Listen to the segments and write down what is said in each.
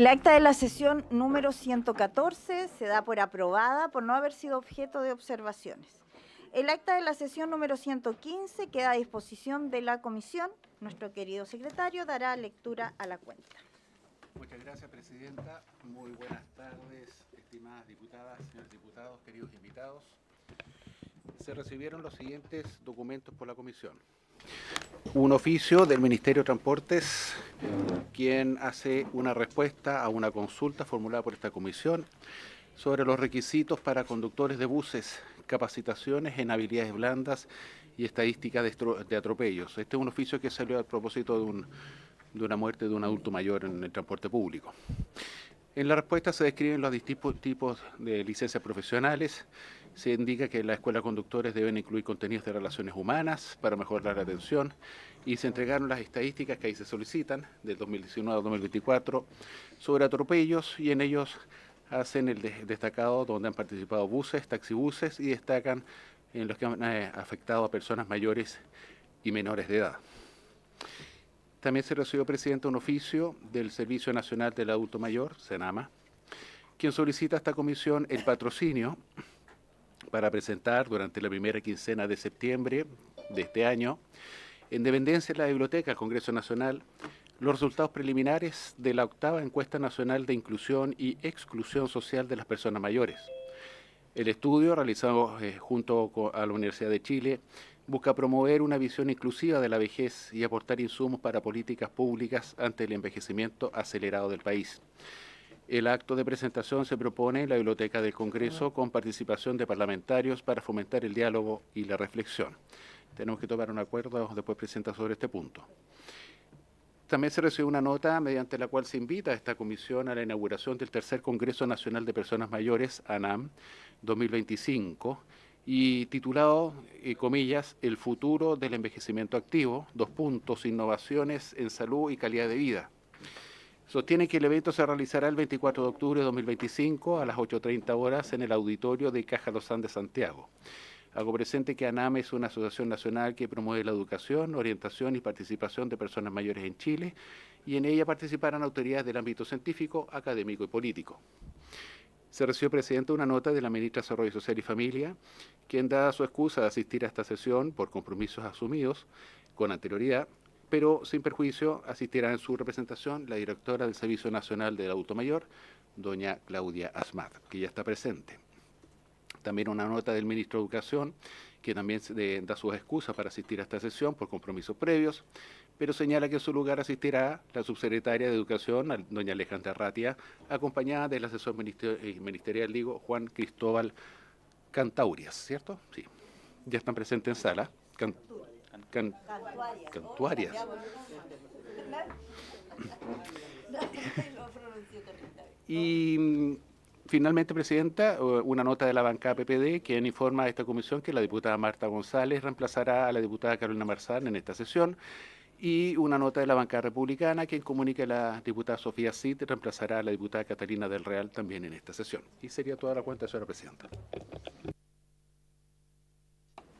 El acta de la sesión número 114 se da por aprobada por no haber sido objeto de observaciones. El acta de la sesión número 115 queda a disposición de la comisión. Nuestro querido secretario dará lectura a la cuenta. Muchas gracias, Presidenta. Muy buenas tardes, estimadas diputadas, señores diputados, queridos invitados. Se recibieron los siguientes documentos por la comisión. Un oficio del Ministerio de Transportes, quien hace una respuesta a una consulta formulada por esta comisión sobre los requisitos para conductores de buses, capacitaciones en habilidades blandas y estadísticas de atropellos. Este es un oficio que salió a propósito de una muerte de un adulto mayor en el transporte público. En la respuesta se describen los distintos tipos de licencias profesionales. Se indica que la escuela de conductores deben incluir contenidos de relaciones humanas para mejorar la atención y se entregaron las estadísticas que ahí se solicitan del 2019 al 2024 sobre atropellos y en ellos hacen el destacado donde han participado buses, taxibuses y destacan en los que han afectado a personas mayores y menores de edad. También se recibió, Presidente, un oficio del Servicio Nacional del Adulto Mayor, SENAMA, quien solicita a esta comisión el patrocinio para presentar durante la primera quincena de septiembre de este año, en dependencia de la Biblioteca del Congreso Nacional, los resultados preliminares de la 8ª Encuesta Nacional de Inclusión y Exclusión Social de las Personas Mayores. El estudio, realizado junto a la Universidad de Chile, busca promover una visión inclusiva de la vejez y aportar insumos para políticas públicas ante el envejecimiento acelerado del país. El acto de presentación se propone en la Biblioteca del Congreso con participación de parlamentarios para fomentar el diálogo y la reflexión. Tenemos que tomar un acuerdo después, Presidenta, sobre este punto. También se recibió una nota mediante la cual se invita a esta comisión a la inauguración del tercer Congreso Nacional de Personas Mayores, ANAM, 2025, y titulado, comillas, El futuro del envejecimiento activo, innovaciones en salud y calidad de vida. Sostiene que el evento se realizará el 24 de octubre de 2025 a las 8:30 horas en el auditorio de Caja Los Andes, Santiago. Hago presente que ANAM es una asociación nacional que promueve la educación, orientación y participación de personas mayores en Chile y en ella participarán autoridades del ámbito científico, académico y político. Se recibió, Presidente, una nota de la Ministra de Desarrollo Social y Familia, quien da su excusa de asistir a esta sesión por compromisos asumidos con anterioridad, pero sin perjuicio asistirá en su representación la directora del Servicio Nacional del Adulto Mayor, doña Claudia Asmat, que ya está presente. También una nota del Ministro de Educación, que también da sus excusas para asistir a esta sesión por compromisos previos, pero señala que en su lugar asistirá la subsecretaria de Educación, doña Alejandra Arratia, acompañada del asesor ministerial, Juan Cristóbal Cantaurias, ¿cierto? Sí. Ya están presentes en sala. Cantuarias. Y finalmente, Presidenta, una nota de la bancada PPD, quien informa a esta comisión que la diputada Marta González reemplazará a la diputada Carolina Marzán en esta sesión, y una nota de la bancada republicana, quien comunica que la diputada Sofía Cid reemplazará a la diputada Catalina del Real también en esta sesión. Y sería toda la cuenta, señora Presidenta.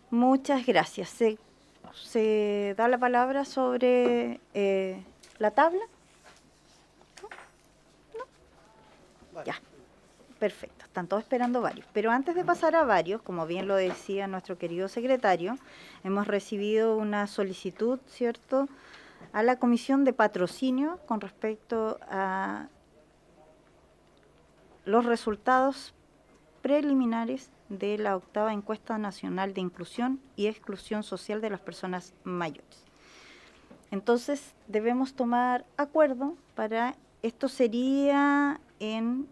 Muchas gracias. ¿Se da la palabra sobre la tabla? ¿No? Ya. Perfecto, están todos esperando varios. Pero antes de pasar a varios, como bien lo decía nuestro querido secretario, hemos recibido una solicitud, ¿cierto?, a la Comisión de Patrocinio con respecto a los resultados preliminares de la 8ª Encuesta Nacional de Inclusión y Exclusión Social de las Personas Mayores. Entonces, debemos tomar acuerdo para, esto sería en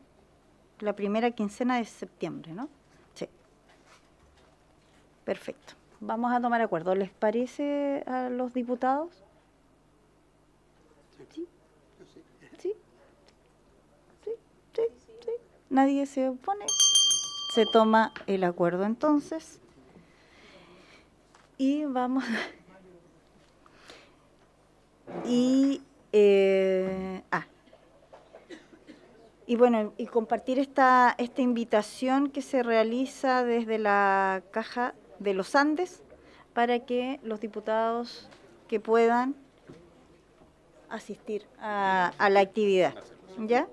la primera quincena de septiembre, ¿no? Sí. Perfecto. Vamos a tomar acuerdo. ¿Les parece a los diputados? ¿Sí? ¿Sí? ¿Sí? ¿Sí? ¿Sí? ¿Nadie se opone? Se toma el acuerdo entonces. Y vamos... Y bueno, y compartir esta invitación que se realiza desde la Caja de los Andes para que los diputados que puedan asistir a la actividad. ¿Ya?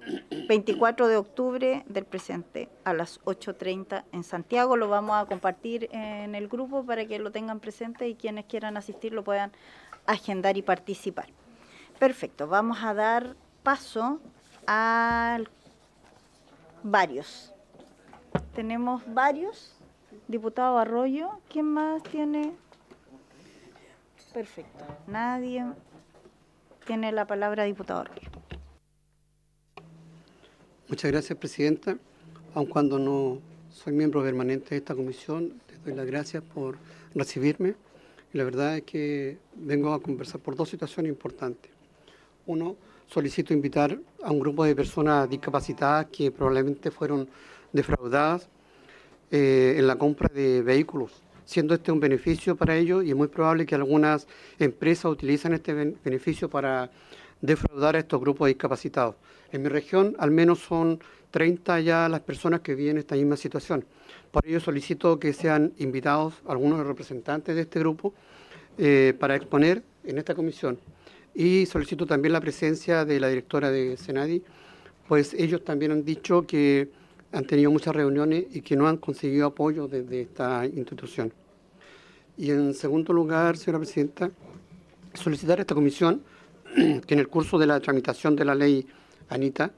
24 de octubre del presente a las 8:30 en Santiago. Lo vamos a compartir en el grupo para que lo tengan presente y quienes quieran asistir lo puedan agendar y participar. Perfecto, vamos a dar paso a varios. Tenemos varios. Diputado Arroyo, ¿quién más tiene? Perfecto, nadie tiene la palabra, diputado Arroyo. Muchas gracias, presidenta. Aun cuando no soy miembro permanente de esta comisión, les doy las gracias por recibirme. Y la verdad es que vengo a conversar por dos situaciones importantes. Uno, solicito invitar a un grupo de personas discapacitadas que probablemente fueron defraudadas en la compra de vehículos, siendo este un beneficio para ellos, y es muy probable que algunas empresas utilicen este beneficio para defraudar a estos grupos discapacitados. En mi región al menos son 30 ya las personas que viven en esta misma situación. Por ello solicito que sean invitados algunos representantes de este grupo para exponer en esta comisión. Y solicito también la presencia de la directora de Senadi, pues ellos también han dicho que han tenido muchas reuniones y que no han conseguido apoyo desde esta institución. Y en segundo lugar, señora presidenta, solicitar a esta comisión que en el curso de la tramitación de la ley Anita,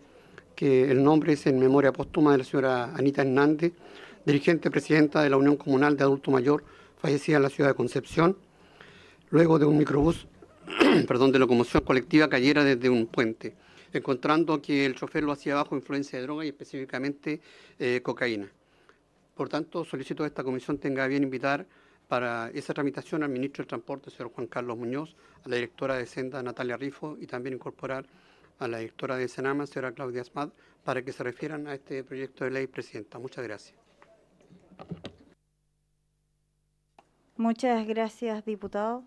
que el nombre es en memoria póstuma de la señora Anita Hernández, dirigente presidenta de la Unión Comunal de Adulto Mayor, fallecida en la ciudad de Concepción, luego de un microbús de locomoción colectiva cayera desde un puente, encontrando que el chofer lo hacía bajo influencia de droga y específicamente cocaína. Por tanto, solicito que esta comisión tenga a bien invitar para esa tramitación al ministro del Transporte, señor Juan Carlos Muñoz, a la directora de Senda, Natalia Rifo, y también incorporar a la directora de Senama, señora Claudia Asmad, para que se refieran a este proyecto de ley, presidenta. Muchas gracias. Muchas gracias, diputado.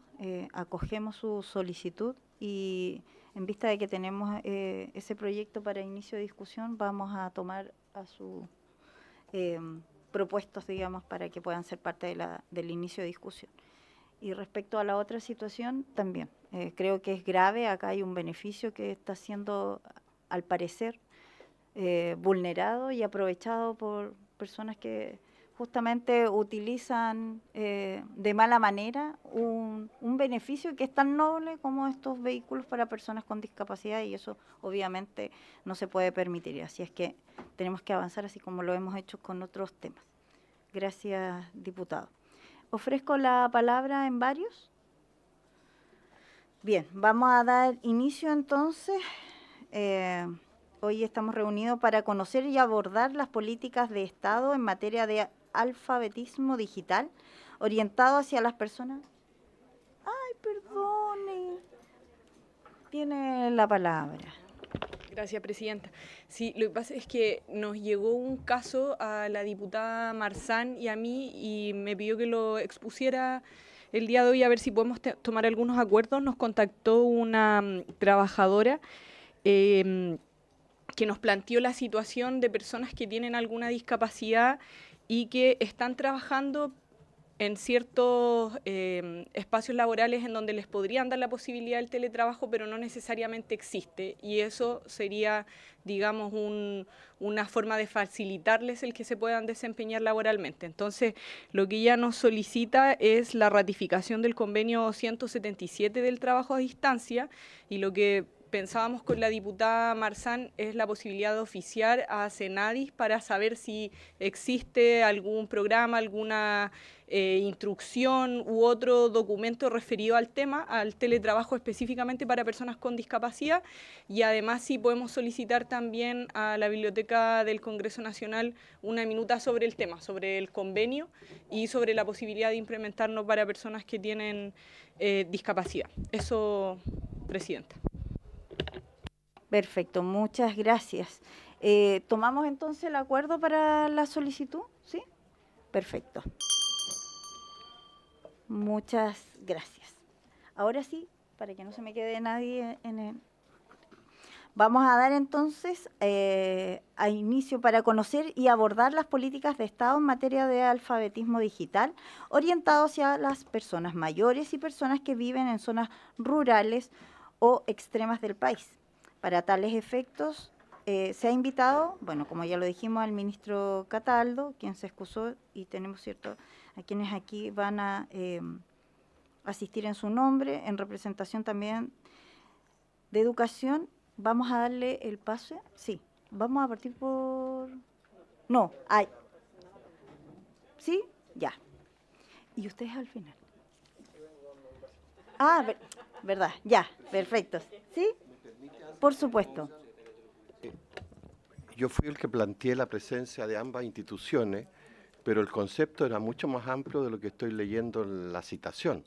Acogemos su solicitud y en vista de que tenemos ese proyecto para inicio de discusión, vamos a tomar a sus propuestos, digamos, para que puedan ser parte del inicio de discusión. Y respecto a la otra situación, también creo que es grave. Acá hay un beneficio que está siendo, al parecer, vulnerado y aprovechado por personas que justamente utilizan de mala manera un beneficio que es tan noble como estos vehículos para personas con discapacidad, y eso obviamente no se puede permitir. Así es que tenemos que avanzar así como lo hemos hecho con otros temas. Gracias, diputado. Ofrezco la palabra en varios. Bien, vamos a dar inicio entonces. Hoy estamos reunidos para conocer y abordar las políticas de Estado en materia de alfabetismo digital orientado hacia las personas. Ay, perdone. Tiene la palabra. Gracias, presidenta. Sí, lo que pasa es que nos llegó un caso a la diputada Marzán y a mí y me pidió que lo expusiera el día de hoy a ver si podemos tomar algunos acuerdos. Nos contactó una trabajadora que nos planteó la situación de personas que tienen alguna discapacidad y que están trabajando en ciertos espacios laborales en donde les podrían dar la posibilidad del teletrabajo, pero no necesariamente existe, y eso sería, digamos, una forma de facilitarles el que se puedan desempeñar laboralmente. Entonces, lo que ella nos solicita es la ratificación del convenio 177 del trabajo a distancia, y lo que pensábamos con la diputada Marzán es la posibilidad de oficiar a Senadis para saber si existe algún programa, alguna instrucción u otro documento referido al tema, al teletrabajo específicamente para personas con discapacidad, y además si podemos solicitar también a la Biblioteca del Congreso Nacional una minuta sobre el tema, sobre el convenio y sobre la posibilidad de implementarlo para personas que tienen discapacidad. Eso, presidenta. Perfecto, muchas gracias. ¿Tomamos entonces el acuerdo para la solicitud? ¿Sí? Perfecto. Muchas gracias. Ahora sí, para que no se me quede nadie en el... Vamos a dar entonces a inicio para conocer y abordar las políticas de Estado en materia de alfabetismo digital orientado hacia las personas mayores y personas que viven en zonas rurales o extremas del país. Para tales efectos, se ha invitado, bueno, como ya lo dijimos, al ministro Cataldo, quien se excusó, y tenemos, ¿cierto?, a quienes aquí van a asistir en su nombre, en representación también de educación. Vamos a darle el pase. Sí, vamos a partir por... No, hay. ¿Sí? Ya. Y ustedes al final. Ah, verdad, ya, perfecto. ¿Sí? Por supuesto. Yo fui el que planteé la presencia de ambas instituciones, pero el concepto era mucho más amplio de lo que estoy leyendo en la citación.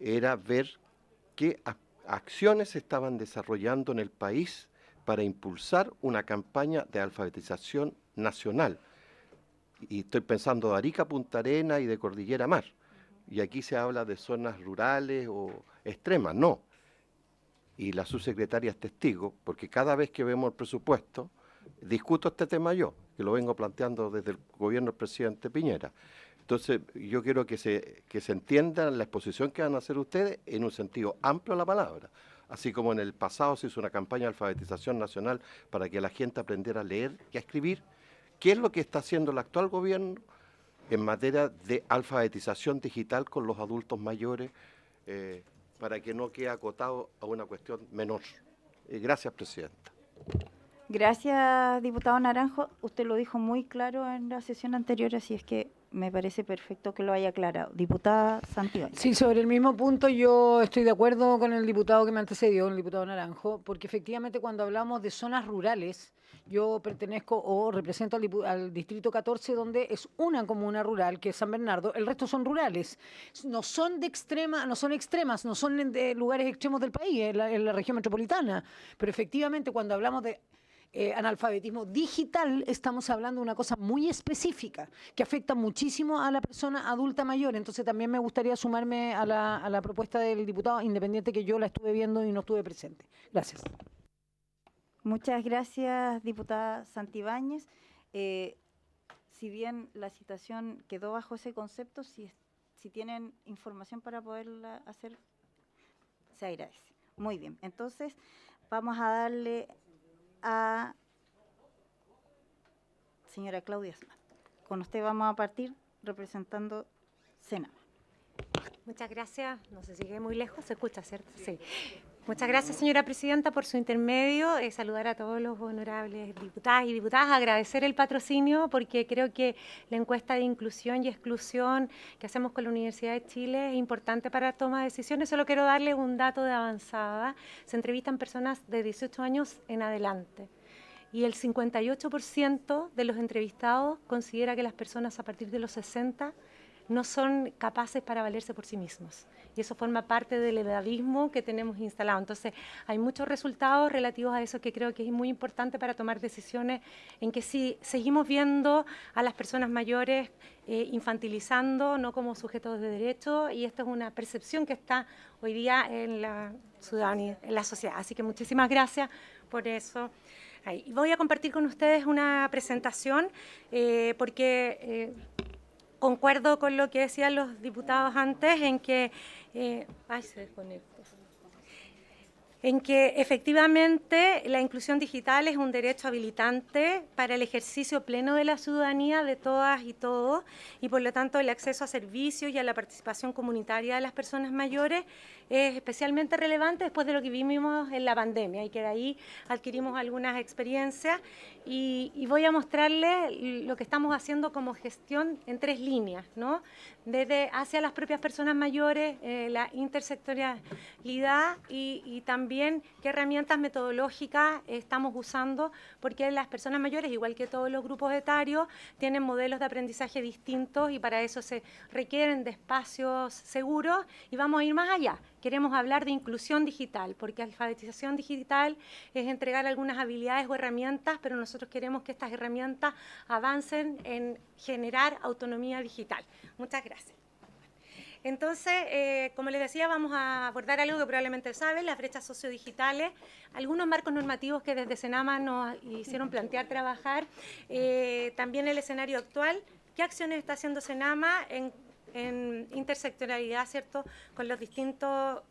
Era ver qué acciones se estaban desarrollando en el país para impulsar una campaña de alfabetización nacional. Y estoy pensando de Arica, Punta Arenas y de Cordillera Mar. Y aquí se habla de zonas rurales o extremas, no. Y la subsecretaria es testigo, porque cada vez que vemos el presupuesto, discuto este tema yo, que lo vengo planteando desde el gobierno del presidente Piñera. Entonces, yo quiero que se entienda la exposición que van a hacer ustedes en un sentido amplio de la palabra. Así como en el pasado se hizo una campaña de alfabetización nacional para que la gente aprendiera a leer y a escribir, ¿qué es lo que está haciendo el actual gobierno en materia de alfabetización digital con los adultos mayores para que no quede acotado a una cuestión menor? Gracias, presidenta. Gracias, diputado Naranjo. Usted lo dijo muy claro en la sesión anterior, así es que me parece perfecto que lo haya aclarado. Diputada Santibáñez. Sí, sobre el mismo punto yo estoy de acuerdo con el diputado que me antecedió, el diputado Naranjo, porque efectivamente cuando hablamos de zonas rurales, yo pertenezco o represento al distrito 14, donde es una comuna rural, que es San Bernardo, el resto son rurales. No son de extrema, no son extremas, no son de lugares extremos del país, en la región metropolitana, pero efectivamente cuando hablamos de analfabetismo digital, estamos hablando de una cosa muy específica que afecta muchísimo a la persona adulta mayor. Entonces también me gustaría sumarme a la propuesta del diputado, independiente que yo la estuve viendo y no estuve presente. Gracias. Muchas gracias, diputada Santibáñez. Si bien la citación quedó bajo ese concepto, si tienen información para poderla hacer, se agradece. Muy bien, entonces vamos a darle a señora Claudia Smart. Con usted vamos a partir representando Senama. Muchas gracias. No sé si llegué muy lejos. ¿Se escucha, cierto? Sí. Muchas gracias, señora presidenta, por su intermedio. Saludar a todos los honorables diputadas y diputadas, agradecer el patrocinio, porque creo que la encuesta de inclusión y exclusión que hacemos con la Universidad de Chile es importante para la toma de decisiones. Solo quiero darles un dato de avanzada. Se entrevistan personas de 18 años en adelante. Y el 58% de los entrevistados considera que las personas a partir de los 60 no son capaces para valerse por sí mismos. Y eso forma parte del edadismo que tenemos instalado. Entonces, hay muchos resultados relativos a eso que creo que es muy importante para tomar decisiones, en que si seguimos viendo a las personas mayores infantilizando, no como sujetos de derecho, y esta es una percepción que está hoy día en la ciudadanía, en la sociedad. Así que muchísimas gracias por eso. Y voy a compartir con ustedes una presentación porque concuerdo con lo que decían los diputados antes en que se desconectó. En que efectivamente la inclusión digital es un derecho habilitante para el ejercicio pleno de la ciudadanía de todas y todos, y por lo tanto el acceso a servicios y a la participación comunitaria de las personas mayores es especialmente relevante después de lo que vivimos en la pandemia, y que de ahí adquirimos algunas experiencias, y voy a mostrarles lo que estamos haciendo como gestión en 3 líneas, ¿no? Desde hacia las propias personas mayores, la intersectorialidad y también qué herramientas metodológicas estamos usando, porque las personas mayores, igual que todos los grupos etarios, tienen modelos de aprendizaje distintos y para eso se requieren de espacios seguros, y vamos a ir más allá. Queremos hablar de inclusión digital, porque alfabetización digital es entregar algunas habilidades o herramientas, pero nosotros queremos que estas herramientas avancen en generar autonomía digital. Muchas gracias. Entonces, como les decía, vamos a abordar algo que probablemente saben, las brechas sociodigitales, algunos marcos normativos que desde Senama nos hicieron plantear trabajar, también el escenario actual, qué acciones está haciendo Senama en intersectorialidad, ¿cierto?, con los distintos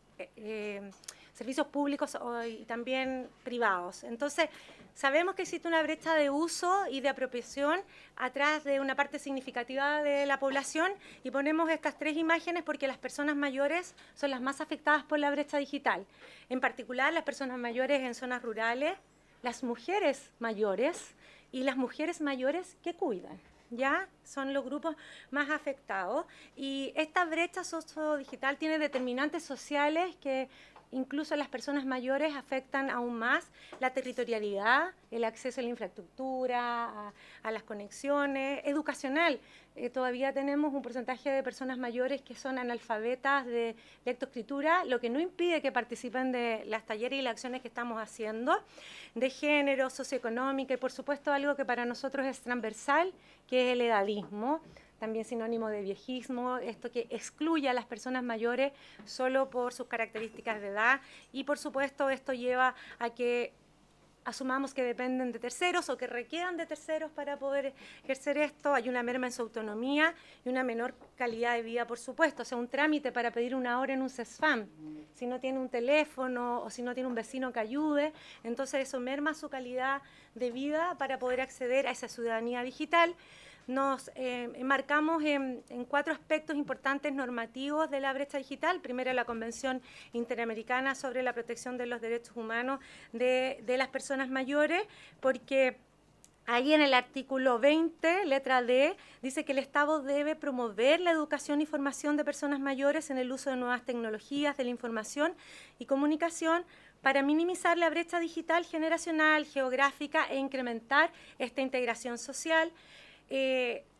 servicios públicos y también privados. Entonces, Sabemos que existe una brecha de uso y de apropiación atrás de una parte significativa de la población y ponemos estas 3 imágenes porque las personas mayores son las más afectadas por la brecha digital. En particular, las personas mayores en zonas rurales, las mujeres mayores y las mujeres mayores que cuidan. Ya son los grupos más afectados y esta brecha sociodigital tiene determinantes sociales que incluso a las personas mayores afectan aún más la territorialidad, el acceso a la infraestructura, a las conexiones, educacional. Todavía tenemos un porcentaje de personas mayores que son analfabetas de lectoescritura, lo que no impide que participen de las talleres y las acciones que estamos haciendo, de género, socioeconómica y por supuesto algo que para nosotros es transversal, que es el edadismo. También sinónimo de viejismo, esto que excluye a las personas mayores solo por sus características de edad y por supuesto esto lleva a que asumamos que dependen de terceros o que requieran de terceros para poder ejercer esto, hay una merma en su autonomía y una menor calidad de vida, por supuesto, o sea, un trámite para pedir una hora en un CESFAM, si no tiene un teléfono o si no tiene un vecino que ayude, entonces eso merma su calidad de vida para poder acceder a esa ciudadanía digital. Nos enmarcamos en 4 aspectos importantes normativos de la brecha digital. Primero, la Convención Interamericana sobre la Protección de los Derechos Humanos de las Personas Mayores, porque ahí en el artículo 20, letra D, dice que el Estado debe promover la educación y formación de personas mayores en el uso de nuevas tecnologías de la información y comunicación para minimizar la brecha digital generacional, geográfica e incrementar esta integración social.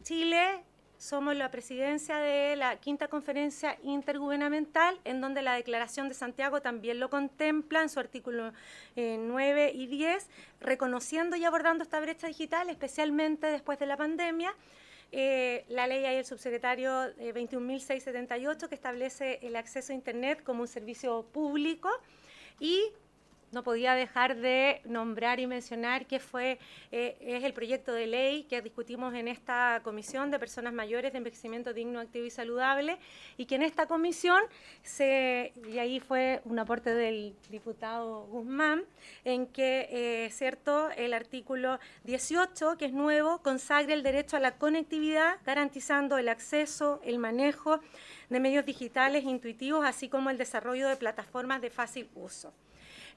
Chile somos la presidencia de la 5ª Conferencia Intergubernamental, en donde la Declaración de Santiago también lo contempla en su artículo 9 y 10, reconociendo y abordando esta brecha digital, especialmente después de la pandemia. La ley ahí el subsecretario 21.678 que establece el acceso a Internet como un servicio público y no podía dejar de nombrar y mencionar que es el proyecto de ley que discutimos en esta Comisión de Personas Mayores de Envejecimiento Digno, Activo y Saludable, y que en esta comisión, y ahí fue un aporte del diputado Guzmán, en que, cierto, el artículo 18, que es nuevo, consagra el derecho a la conectividad, garantizando el acceso, el manejo de medios digitales intuitivos, así como el desarrollo de plataformas de fácil uso.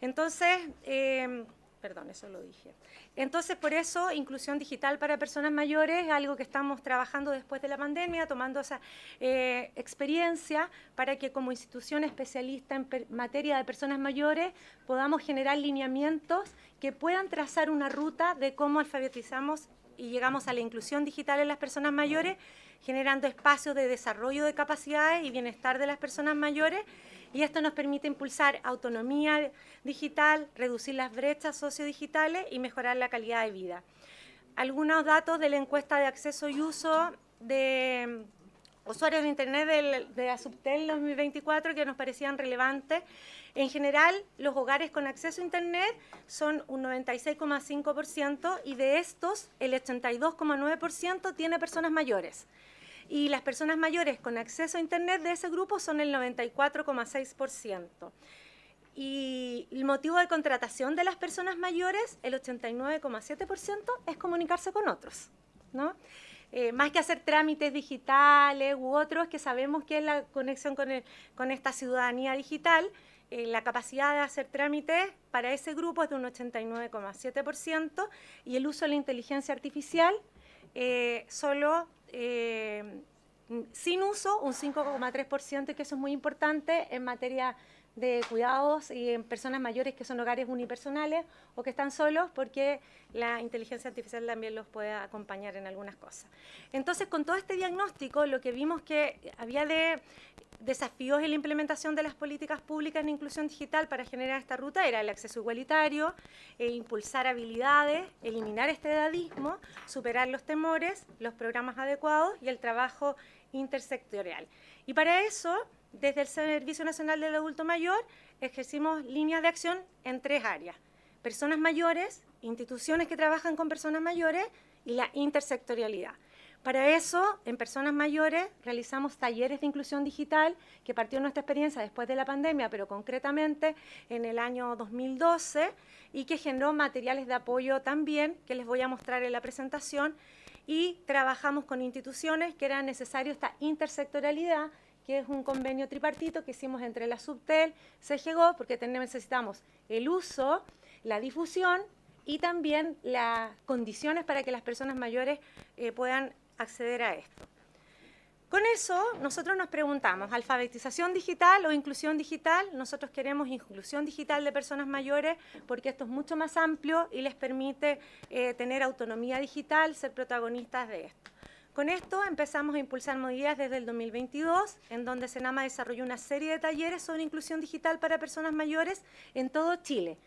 Entonces, eso lo dije. Entonces, por eso, inclusión digital para personas mayores es algo que estamos trabajando después de la pandemia, tomando esa experiencia para que como institución especialista en materia de personas mayores podamos generar lineamientos que puedan trazar una ruta de cómo alfabetizamos y llegamos a la inclusión digital en las personas mayores, generando espacios de desarrollo de capacidades y bienestar de las personas mayores. Y esto nos permite impulsar autonomía digital, reducir las brechas sociodigitales y mejorar la calidad de vida. Algunos datos de la encuesta de acceso y uso de usuarios de Internet de Asubtel 2024 que nos parecían relevantes. En general, los hogares con acceso a Internet son un 96,5% y de estos el 82,9% tiene personas mayores. Y las personas mayores con acceso a Internet de ese grupo son el 94,6%. Y el motivo de contratación de las personas mayores, el 89,7%, es comunicarse con otros, ¿no? Más que hacer trámites digitales u otros, que sabemos que es la conexión con esta ciudadanía digital, la capacidad de hacer trámites para ese grupo es de un 89,7% y el uso de la inteligencia artificial sin uso, un 5,3%, y que eso es muy importante en materia de cuidados y en personas mayores que son hogares unipersonales o que están solos, porque la inteligencia artificial también los puede acompañar en algunas cosas. Entonces, con todo este diagnóstico, lo que vimos que había de desafíos en la implementación de las políticas públicas en inclusión digital para generar esta ruta era el acceso igualitario, impulsar habilidades, eliminar este edadismo, superar los temores, los programas adecuados y el trabajo intersectorial. Y para eso, desde el Servicio Nacional del Adulto Mayor, ejercimos líneas de acción en 3 áreas: personas mayores, instituciones que trabajan con personas mayores y la intersectorialidad. Para eso, en personas mayores, realizamos talleres de inclusión digital, que partió nuestra experiencia después de la pandemia, pero concretamente en el año 2012, y que generó materiales de apoyo también, que les voy a mostrar en la presentación, y trabajamos con instituciones que era necesario esta intersectorialidad, que es un convenio tripartito que hicimos entre la Subtel, CGGO, porque necesitamos el uso, la difusión y también las condiciones para que las personas mayores puedan acceder a esto. Con eso, nosotros nos preguntamos, ¿alfabetización digital o inclusión digital? Nosotros queremos inclusión digital de personas mayores porque esto es mucho más amplio y les permite tener autonomía digital, ser protagonistas de esto. Con esto empezamos a impulsar medidas desde el 2022, en donde Senama desarrolló una serie de talleres sobre inclusión digital para personas mayores en todo Chile,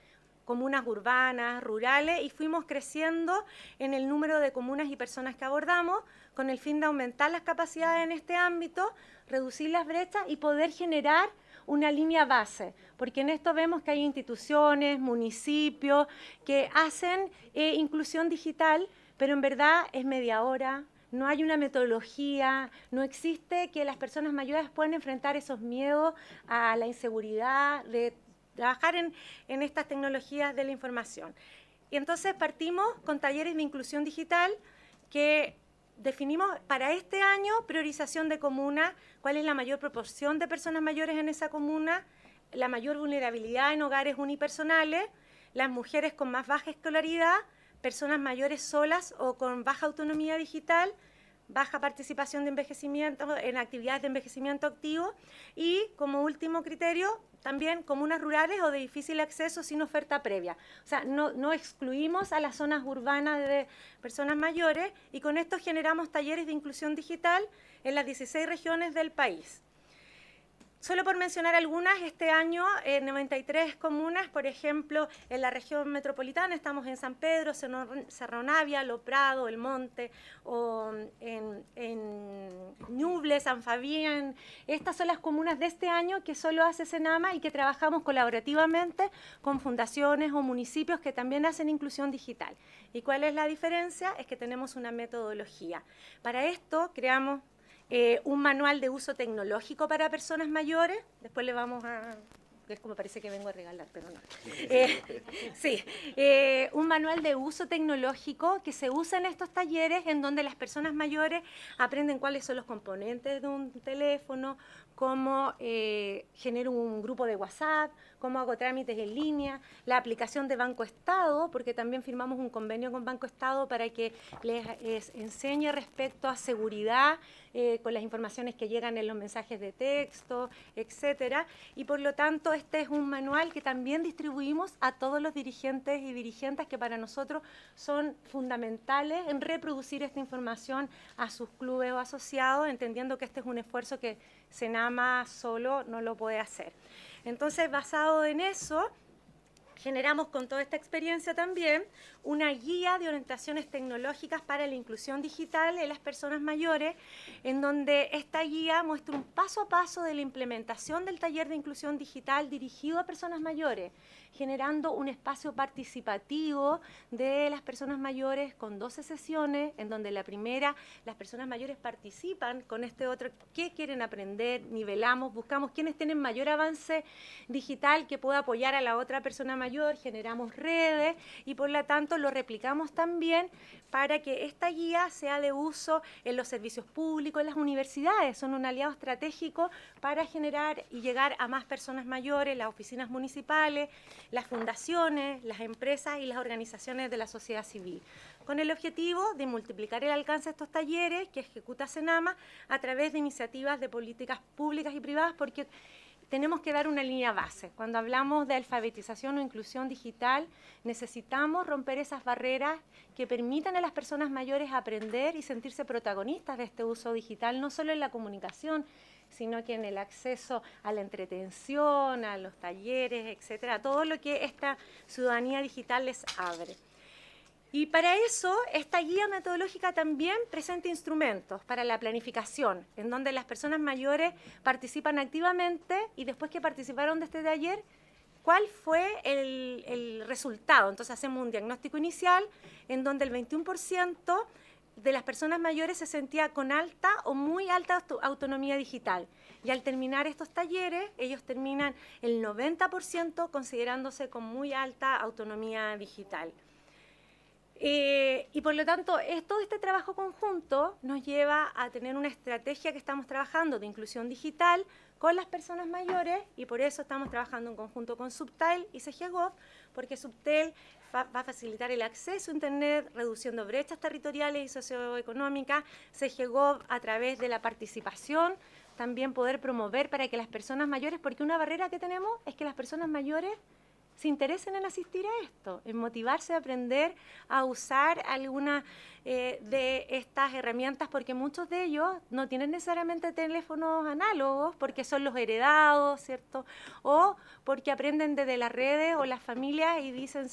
comunas urbanas, rurales, y fuimos creciendo en el número de comunas y personas que abordamos con el fin de aumentar las capacidades en este ámbito, reducir las brechas y poder generar una línea base, porque en esto vemos que hay instituciones, municipios que hacen inclusión digital, pero en verdad es media hora, no hay una metodología, no existe que las personas mayores puedan enfrentar esos miedos a la inseguridad, de trabajar en estas tecnologías de la información. Y entonces partimos con talleres de inclusión digital que definimos para este año priorización de comuna, cuál es la mayor proporción de personas mayores en esa comuna, la mayor vulnerabilidad en hogares unipersonales, las mujeres con más baja escolaridad, personas mayores solas o con baja autonomía digital, baja participación de envejecimiento en actividades de envejecimiento activo y, como último criterio, también comunas rurales o de difícil acceso sin oferta previa. O sea, no excluimos a las zonas urbanas de personas mayores y con esto generamos talleres de inclusión digital en las 16 regiones del país. Solo por mencionar algunas, este año en 93 comunas, por ejemplo, en la región metropolitana estamos en San Pedro, Cerro Navia, Lo Prado, El Monte, o en Ñuble, San Fabián. Estas son las comunas de este año que solo hace Senama y que trabajamos colaborativamente con fundaciones o municipios que también hacen inclusión digital. ¿Y cuál es la diferencia? Es que tenemos una metodología. Para esto creamos un manual de uso tecnológico para personas mayores, después le vamos a... es como parece que vengo a regalar, pero no. Sí, un manual de uso tecnológico que se usa en estos talleres en donde las personas mayores aprenden cuáles son los componentes de un teléfono, cómo genero un grupo de WhatsApp, cómo hago trámites en línea, la aplicación de Banco Estado, porque también firmamos un convenio con Banco Estado para que les enseñe respecto a seguridad con las informaciones que llegan en los mensajes de texto, etcétera. Y por lo tanto, este es un manual que también distribuimos a todos los dirigentes y dirigentes que para nosotros son fundamentales en reproducir esta información a sus clubes o asociados, entendiendo que este es un esfuerzo que Senama solo no lo puede hacer. Entonces, basado en eso, generamos con toda esta experiencia también una guía de orientaciones tecnológicas para la inclusión digital en las personas mayores, en donde esta guía muestra un paso a paso de la implementación del taller de inclusión digital dirigido a personas mayores, generando un espacio participativo de las personas mayores con 12 sesiones, en donde la primera, las personas mayores participan con este otro, qué quieren aprender, nivelamos, buscamos quienes tienen mayor avance digital que pueda apoyar a la otra persona mayor, generamos redes y por lo tanto lo replicamos también para que esta guía sea de uso en los servicios públicos, en las universidades, son un aliado estratégico para generar y llegar a más personas mayores, las oficinas municipales, las fundaciones, las empresas y las organizaciones de la sociedad civil, con el objetivo de multiplicar el alcance de estos talleres que ejecuta Senama a través de iniciativas de políticas públicas y privadas, porque tenemos que dar una línea base. Cuando hablamos de alfabetización o inclusión digital, necesitamos romper esas barreras que permitan a las personas mayores aprender y sentirse protagonistas de este uso digital, no solo en la comunicación, sino que en el acceso a la entretención, a los talleres, etcétera, todo lo que esta ciudadanía digital les abre. Y para eso, esta guía metodológica también presenta instrumentos para la planificación, en donde las personas mayores participan activamente y después que participaron de este taller, ¿cuál fue el resultado? Entonces hacemos un diagnóstico inicial en donde el 21% de las personas mayores se sentía con alta o muy alta autonomía digital. Y al terminar estos talleres, ellos terminan el 90% considerándose con muy alta autonomía digital. Y por lo tanto, todo este trabajo conjunto nos lleva a tener una estrategia que estamos trabajando de inclusión digital con las personas mayores, y por eso estamos trabajando en conjunto con Subtel y CGGov, porque Subtel va a facilitar el acceso a Internet, reduciendo brechas territoriales y socioeconómicas. CGGov, a través de la participación, también poder promover para que las personas mayores, porque una barrera que tenemos es que las personas mayores se interesen en asistir a esto, en motivarse a aprender a usar alguna de estas herramientas, porque muchos de ellos no tienen necesariamente teléfonos análogos, porque son los heredados, ¿cierto? O porque aprenden desde las redes o las familias y dicen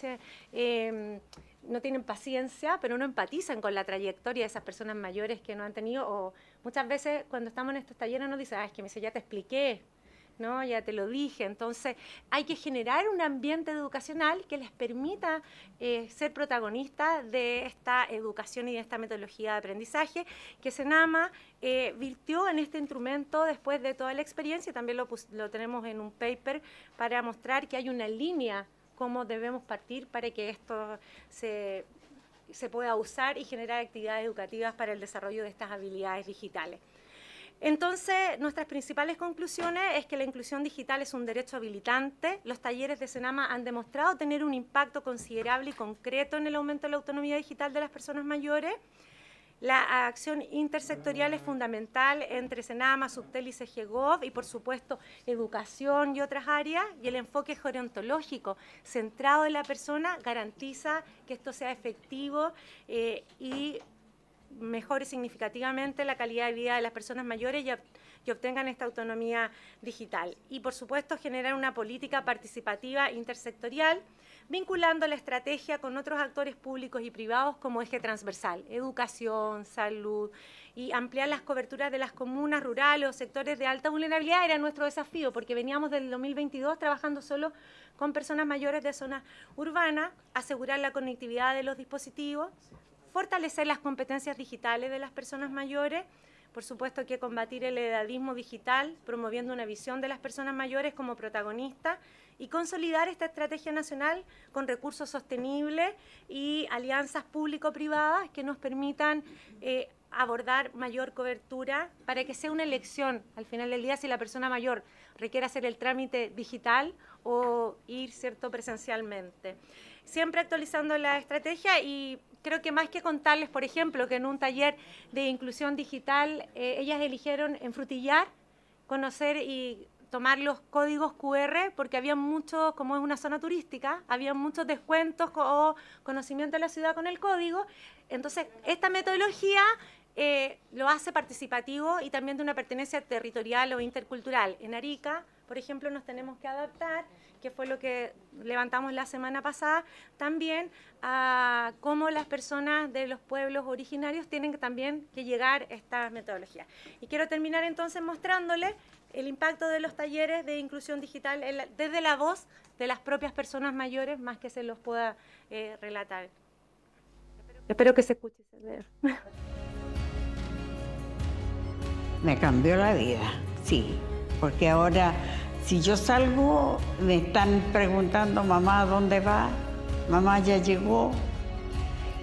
no tienen paciencia, pero no empatizan con la trayectoria de esas personas mayores que no han tenido, o muchas veces cuando estamos en estos talleres nos dicen, es que me dice, ya te expliqué, ¿no? Ya te lo dije. Entonces hay que generar un ambiente educacional que les permita ser protagonistas de esta educación y de esta metodología de aprendizaje que Senama virtió en este instrumento después de toda la experiencia. También lo tenemos en un paper para mostrar que hay una línea cómo debemos partir para que esto se pueda usar y generar actividades educativas para el desarrollo de estas habilidades digitales. Entonces, nuestras principales conclusiones es que la inclusión digital es un derecho habilitante. Los talleres de Senama han demostrado tener un impacto considerable y concreto en el aumento de la autonomía digital de las personas mayores. La acción intersectorial es fundamental entre Senama, Subtel y CGGov, y por supuesto educación y otras áreas, y el enfoque gerontológico centrado en la persona garantiza que esto sea efectivo y mejore significativamente la calidad de vida de las personas mayores y obtengan esta autonomía digital. Y por supuesto generar una política participativa intersectorial, vinculando la estrategia con otros actores públicos y privados como eje transversal, educación, salud, y ampliar las coberturas de las comunas rurales o sectores de alta vulnerabilidad era nuestro desafío, porque veníamos del 2022 trabajando solo con personas mayores de zonas urbanas, asegurar la conectividad de los dispositivos, fortalecer las competencias digitales de las personas mayores, por supuesto que combatir el edadismo digital, promoviendo una visión de las personas mayores como protagonistas, y consolidar esta estrategia nacional con recursos sostenibles y alianzas público-privadas que nos permitan abordar mayor cobertura para que sea una elección al final del día si la persona mayor requiere hacer el trámite digital o ir, ¿cierto?, presencialmente. Siempre actualizando la estrategia, y creo que más que contarles, por ejemplo, que en un taller de inclusión digital ellas eligieron en Frutillar conocer y tomar los códigos QR, porque había muchos, como es una zona turística, había muchos descuentos o conocimiento de la ciudad con el código. Entonces, esta metodología lo hace participativo y también de una pertenencia territorial o intercultural. En Arica, por ejemplo, nos tenemos que adaptar, que fue lo que levantamos la semana pasada, también a cómo las personas de los pueblos originarios tienen también que llegar a esta metodología. Y quiero terminar entonces mostrándoles el impacto de los talleres de inclusión digital desde la voz de las propias personas mayores, más que se los pueda relatar. Espero que se escuche. Me cambió la vida, sí, porque ahora si yo salgo me están preguntando, mamá, ¿dónde va? Mamá, ¿ya llegó?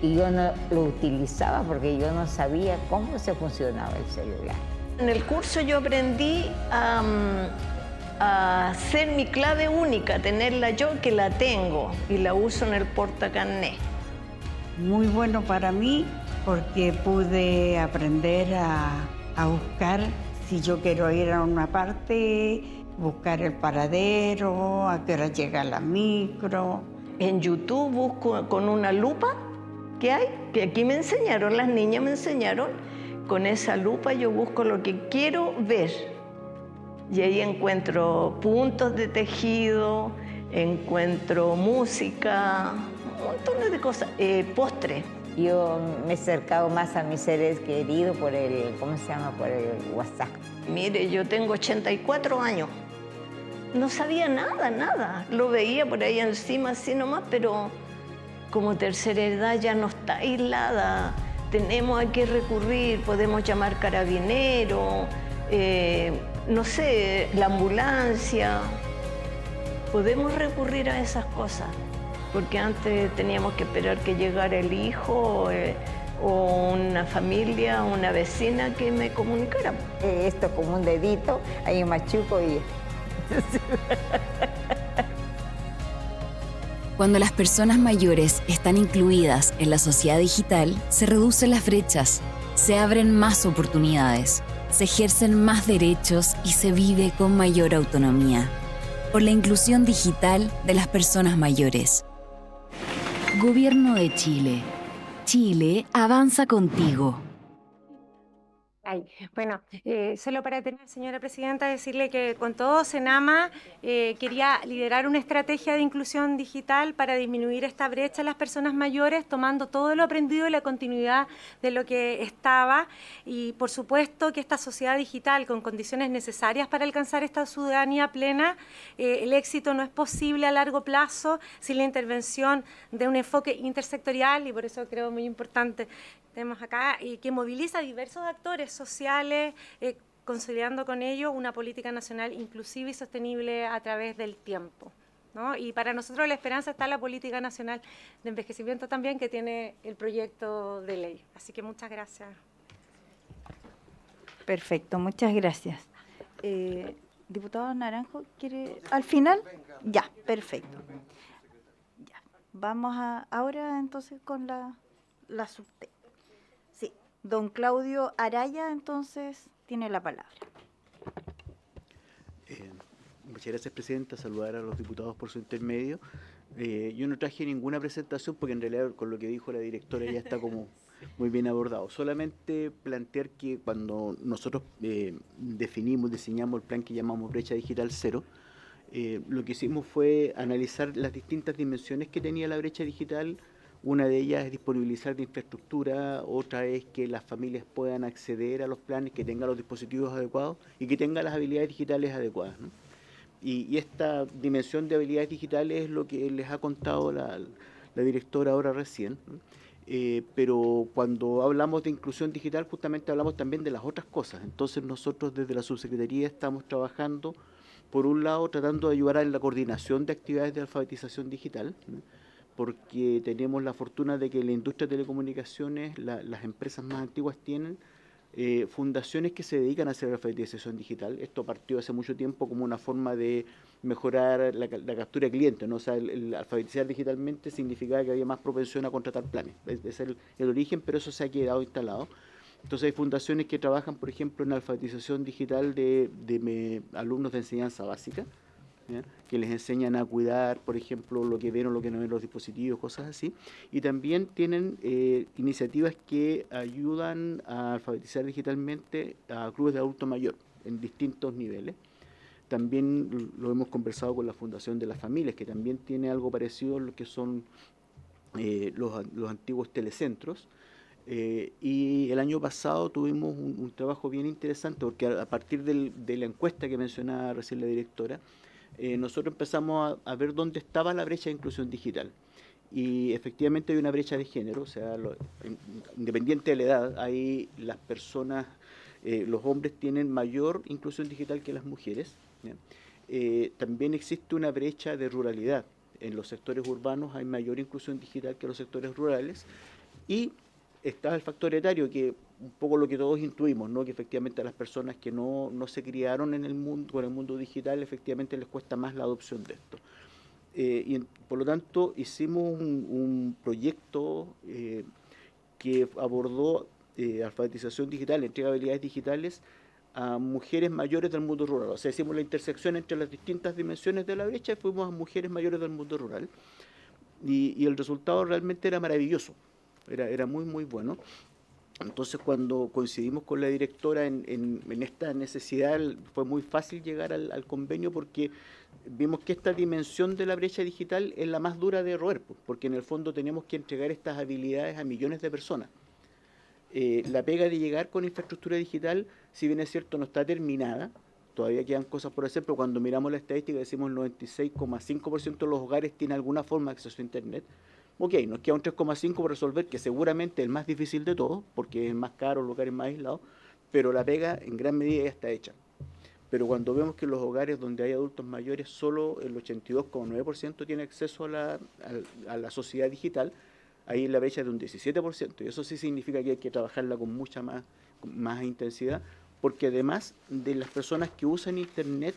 Y yo no lo utilizaba porque yo no sabía cómo se funcionaba el celular. En el curso yo aprendí a hacer mi clave única, tenerla yo, que la tengo y la uso en el portacarné. Muy bueno para mí porque pude aprender a buscar, si yo quiero ir a una parte, buscar el paradero, a qué hora llega la micro. En YouTube busco con una lupa que hay, que aquí me enseñaron, las niñas me enseñaron. Con esa lupa yo busco lo que quiero ver y ahí encuentro puntos de tejido, encuentro música, montones de cosas, postre. Yo me he acercado más a mis seres queridos por el, ¿cómo se llama?, por el WhatsApp. Mire, yo tengo 84 años. No sabía nada. Lo veía por ahí encima así nomás, pero como tercera edad ya no está aislada. tenemos a qué recurrir, podemos llamar carabinero, no sé, la ambulancia. Podemos recurrir a esas cosas, porque antes teníamos que esperar que llegara el hijo o una familia, una vecina que me comunicara. Esto como un dedito, ahí machuco y... Cuando las personas mayores están incluidas en la sociedad digital, se reducen las brechas, se abren más oportunidades, se ejercen más derechos y se vive con mayor autonomía. Por la inclusión digital de las personas mayores. Gobierno de Chile. Chile avanza contigo. Bueno, solo para terminar, señora presidenta, decirle que con todo Senama quería liderar una estrategia de inclusión digital para disminuir esta brecha a las personas mayores, tomando todo lo aprendido y la continuidad de lo que estaba, y por supuesto que esta sociedad digital con condiciones necesarias para alcanzar esta ciudadanía plena, el éxito no es posible a largo plazo sin la intervención de un enfoque intersectorial, y por eso creo muy importante tenemos acá, que moviliza a diversos actores sociales, consolidando con ello una política nacional inclusiva y sostenible a través del tiempo, ¿no? Y para nosotros la esperanza está en la política nacional de envejecimiento también, que tiene el proyecto de ley. Así que muchas gracias. Perfecto, muchas gracias. Diputado Naranjo, ¿quiere al final? Ya, perfecto. Ya. Vamos ahora entonces con la subte. Sí, don Claudio Araya, entonces, tiene la palabra. Muchas gracias, Presidenta. Saludar a los diputados por su intermedio. Yo no traje ninguna presentación porque en realidad con lo que dijo la directora ya está como muy bien abordado. Solamente plantear que cuando nosotros diseñamos el plan que llamamos Brecha Digital Cero, lo que hicimos fue analizar las distintas dimensiones que tenía la brecha digital. Una de ellas es disponibilizar de infraestructura, otra es que las familias puedan acceder a los planes, que tengan los dispositivos adecuados y que tengan las habilidades digitales adecuadas, ¿no? Y esta dimensión de habilidades digitales es lo que les ha contado la directora ahora recién, ¿no? Pero cuando hablamos de inclusión digital, justamente hablamos también de las otras cosas. Entonces nosotros desde la Subsecretaría estamos trabajando, por un lado, tratando de ayudar en la coordinación de actividades de alfabetización digital, ¿no? Porque tenemos la fortuna de que en la industria de telecomunicaciones las empresas más antiguas tienen fundaciones que se dedican a hacer alfabetización digital. Esto partió hace mucho tiempo como una forma de mejorar la captura de clientes, ¿no? O sea, el alfabetizar digitalmente significaba que había más propensión a contratar planes. Ese es el origen, pero eso se ha quedado instalado. Entonces hay fundaciones que trabajan, por ejemplo, en alfabetización digital de alumnos de enseñanza básica, ¿ya? Que les enseñan a cuidar, por ejemplo, lo que ven o lo que no ven los dispositivos, cosas así. Y también tienen iniciativas que ayudan a alfabetizar digitalmente a clubes de adulto mayor en distintos niveles. También lo hemos conversado con la Fundación de las Familias, que también tiene algo parecido a lo que son los antiguos telecentros. Y el año pasado tuvimos un trabajo bien interesante, porque a partir de la encuesta que mencionaba recién la directora, nosotros empezamos a ver dónde estaba la brecha de inclusión digital. Y efectivamente hay una brecha de género, o sea, independiente de la edad, ahí las personas, los hombres tienen mayor inclusión digital que las mujeres, ¿ya? También existe una brecha de ruralidad. En los sectores urbanos hay mayor inclusión digital que en los sectores rurales. Y está el factor etario, que un poco lo que todos intuimos, ¿no? Que efectivamente a las personas que no se criaron en el mundo, con el mundo digital, efectivamente les cuesta más la adopción de esto. Por lo tanto, hicimos un proyecto que abordó alfabetización digital, entrega de habilidades digitales a mujeres mayores del mundo rural. O sea, hicimos la intersección entre las distintas dimensiones de la brecha y fuimos a mujeres mayores del mundo rural. Y el resultado realmente era maravilloso. Era muy, muy bueno. Entonces, cuando coincidimos con la directora en esta necesidad, fue muy fácil llegar al convenio, porque vimos que esta dimensión de la brecha digital es la más dura de roer, porque en el fondo tenemos que entregar estas habilidades a millones de personas. La pega de llegar con infraestructura digital, si bien es cierto, no está terminada, todavía quedan cosas por hacer, pero cuando miramos la estadística decimos el 96,5% de los hogares tiene alguna forma de acceso a Internet. Ok, nos queda un 3,5 por resolver, que seguramente es el más difícil de todos, porque es el más caro, los lugares más aislados, pero la pega en gran medida ya está hecha. Pero cuando vemos que en los hogares donde hay adultos mayores, solo el 82,9% tiene acceso a la sociedad digital, ahí la brecha es de un 17%, y eso sí significa que hay que trabajarla con mucha más intensidad, porque además de las personas que usan Internet,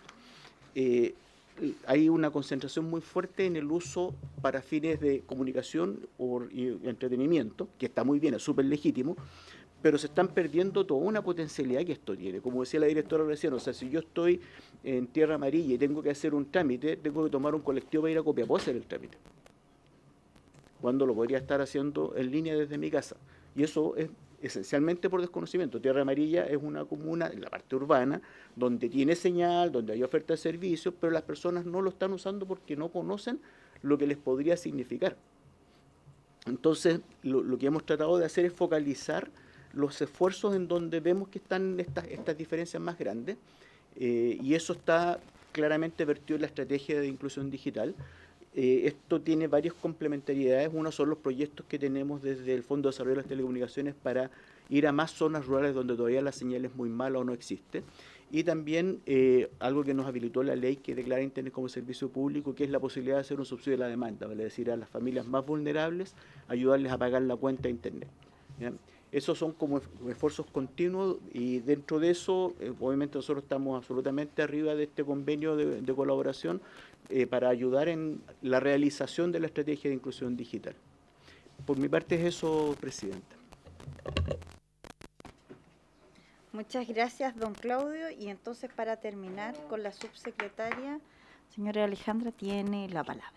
hay una concentración muy fuerte en el uso para fines de comunicación y entretenimiento, que está muy bien, es súper legítimo, pero se están perdiendo toda una potencialidad que esto tiene. Como decía la directora recién, o sea, si yo estoy en Tierra Amarilla y tengo que hacer un trámite, tengo que tomar un colectivo para ir a Copiapó a hacer el trámite, cuando lo podría estar haciendo en línea desde mi casa. Y eso es esencialmente por desconocimiento. Tierra Amarilla es una comuna en la parte urbana donde tiene señal, donde hay oferta de servicios, pero las personas no lo están usando porque no conocen lo que les podría significar. Entonces, lo que hemos tratado de hacer es focalizar los esfuerzos en donde vemos que están estas diferencias más grandes, y eso está claramente vertido en la estrategia de inclusión digital. Esto tiene varias complementariedades. Uno son los proyectos que tenemos desde el Fondo de Desarrollo de las Telecomunicaciones para ir a más zonas rurales donde todavía la señal es muy mala o no existe. Y también algo que nos habilitó la ley que declara Internet como servicio público, que es la posibilidad de hacer un subsidio de la demanda, vale decir, a las familias más vulnerables, ayudarles a pagar la cuenta de Internet, ¿ya? Esos son como esfuerzos continuos, y dentro de eso, obviamente nosotros estamos absolutamente arriba de este convenio de colaboración para ayudar en la realización de la estrategia de inclusión digital. Por mi parte es eso, Presidenta. Muchas gracias, don Claudio. Y entonces, para terminar con la subsecretaria, señora Alejandra, tiene la palabra.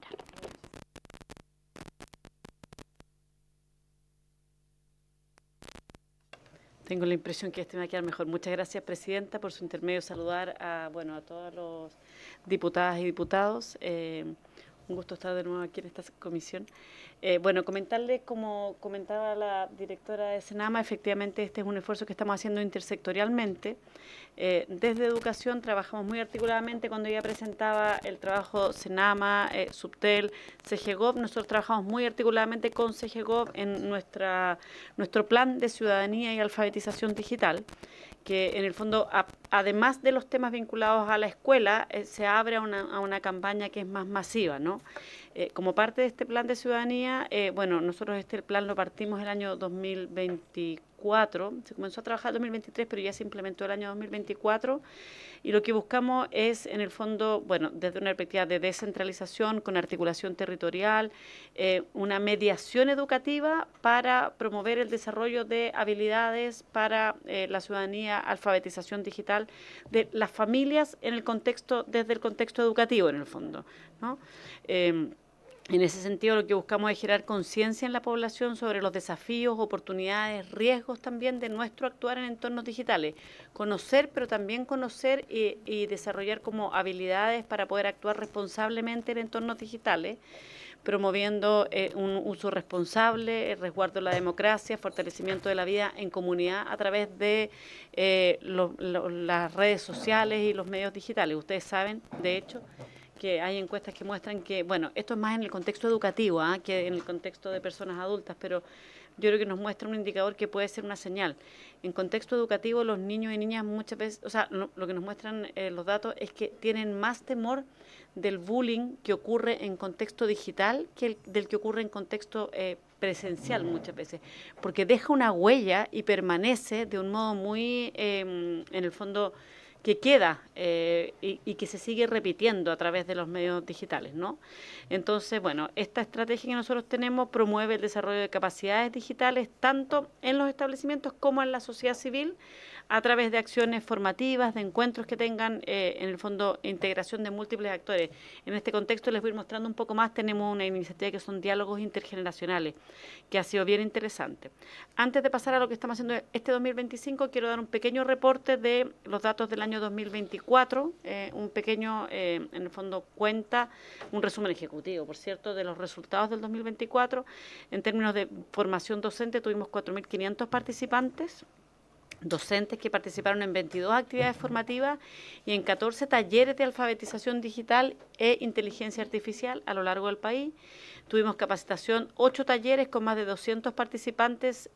Tengo la impresión que este me va a quedar mejor. Muchas gracias, Presidenta, por su intermedio saludar a todos los diputadas y diputados. Un gusto estar de nuevo aquí en esta comisión. Comentarles, como comentaba la directora de Senama, efectivamente este es un esfuerzo que estamos haciendo intersectorialmente. Desde Educación trabajamos muy articuladamente. Cuando ella presentaba el trabajo Senama, Subtel, CGEGOV, nosotros trabajamos muy articuladamente con CGEGOV en nuestro plan de ciudadanía y alfabetización digital, que en el fondo, además de los temas vinculados a la escuela, se abre a una campaña que es más masiva, ¿no? Como parte de este plan de ciudadanía, nosotros este plan lo partimos el año 2024, se comenzó a trabajar en 2023, pero ya se implementó el año 2024, y lo que buscamos es, en el fondo, desde una perspectiva de descentralización, con articulación territorial, una mediación educativa para promover el desarrollo de habilidades para la ciudadanía, alfabetización digital de las familias desde el contexto educativo, en el fondo, ¿no? En ese sentido, lo que buscamos es generar conciencia en la población sobre los desafíos, oportunidades, riesgos también de nuestro actuar en entornos digitales. Conocer, pero también conocer y desarrollar como habilidades para poder actuar responsablemente en entornos digitales, promoviendo un uso responsable, el resguardo de la democracia, fortalecimiento de la vida en comunidad a través de las redes sociales y los medios digitales. Ustedes saben, de hecho, que hay encuestas que muestran que, esto es más en el contexto educativo que en el contexto de personas adultas, pero yo creo que nos muestra un indicador que puede ser una señal. En contexto educativo, los niños y niñas muchas veces, lo que nos muestran los datos es que tienen más temor del bullying que ocurre en contexto digital que del que ocurre en contexto presencial muchas veces, porque deja una huella y permanece de un modo muy, en el fondo, que queda y que se sigue repitiendo a través de los medios digitales, ¿no? Entonces, esta estrategia que nosotros tenemos promueve el desarrollo de capacidades digitales tanto en los establecimientos como en la sociedad civil, a través de acciones formativas, de encuentros que tengan, en el fondo, integración de múltiples actores. En este contexto les voy a ir mostrando un poco más. Tenemos una iniciativa que son diálogos intergeneracionales, que ha sido bien interesante. Antes de pasar a lo que estamos haciendo este 2025, quiero dar un pequeño reporte de los datos del año 2024, un pequeño, en el fondo, un resumen ejecutivo, por cierto, de los resultados del 2024. En términos de formación docente, tuvimos 4.500 participantes. docentes que participaron en 22 actividades formativas y en 14 talleres de alfabetización digital e inteligencia artificial a lo largo del país. Tuvimos capacitación, 8 talleres con más de 200 participantes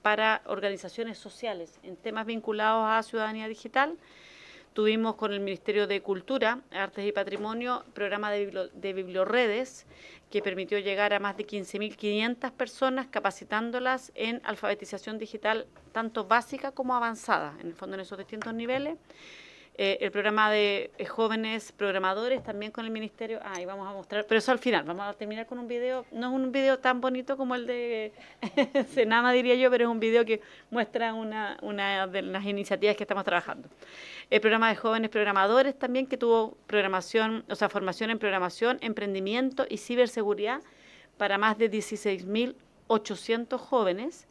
para organizaciones sociales en temas vinculados a ciudadanía digital. Tuvimos con el Ministerio de Cultura, Artes y Patrimonio, programa de biblioredes que permitió llegar a más de 15.500 personas capacitándolas en alfabetización digital, tanto básica como avanzada, en el fondo en esos distintos niveles. El programa de jóvenes programadores también con el Ministerio, ahí vamos a mostrar, pero eso al final, vamos a terminar con un video, no es un video tan bonito como el de Senama diría yo, pero es un video que muestra una de las iniciativas que estamos trabajando. El programa de jóvenes programadores también que tuvo programación, o sea, formación en programación, emprendimiento y ciberseguridad para más de 16.800 jóvenes.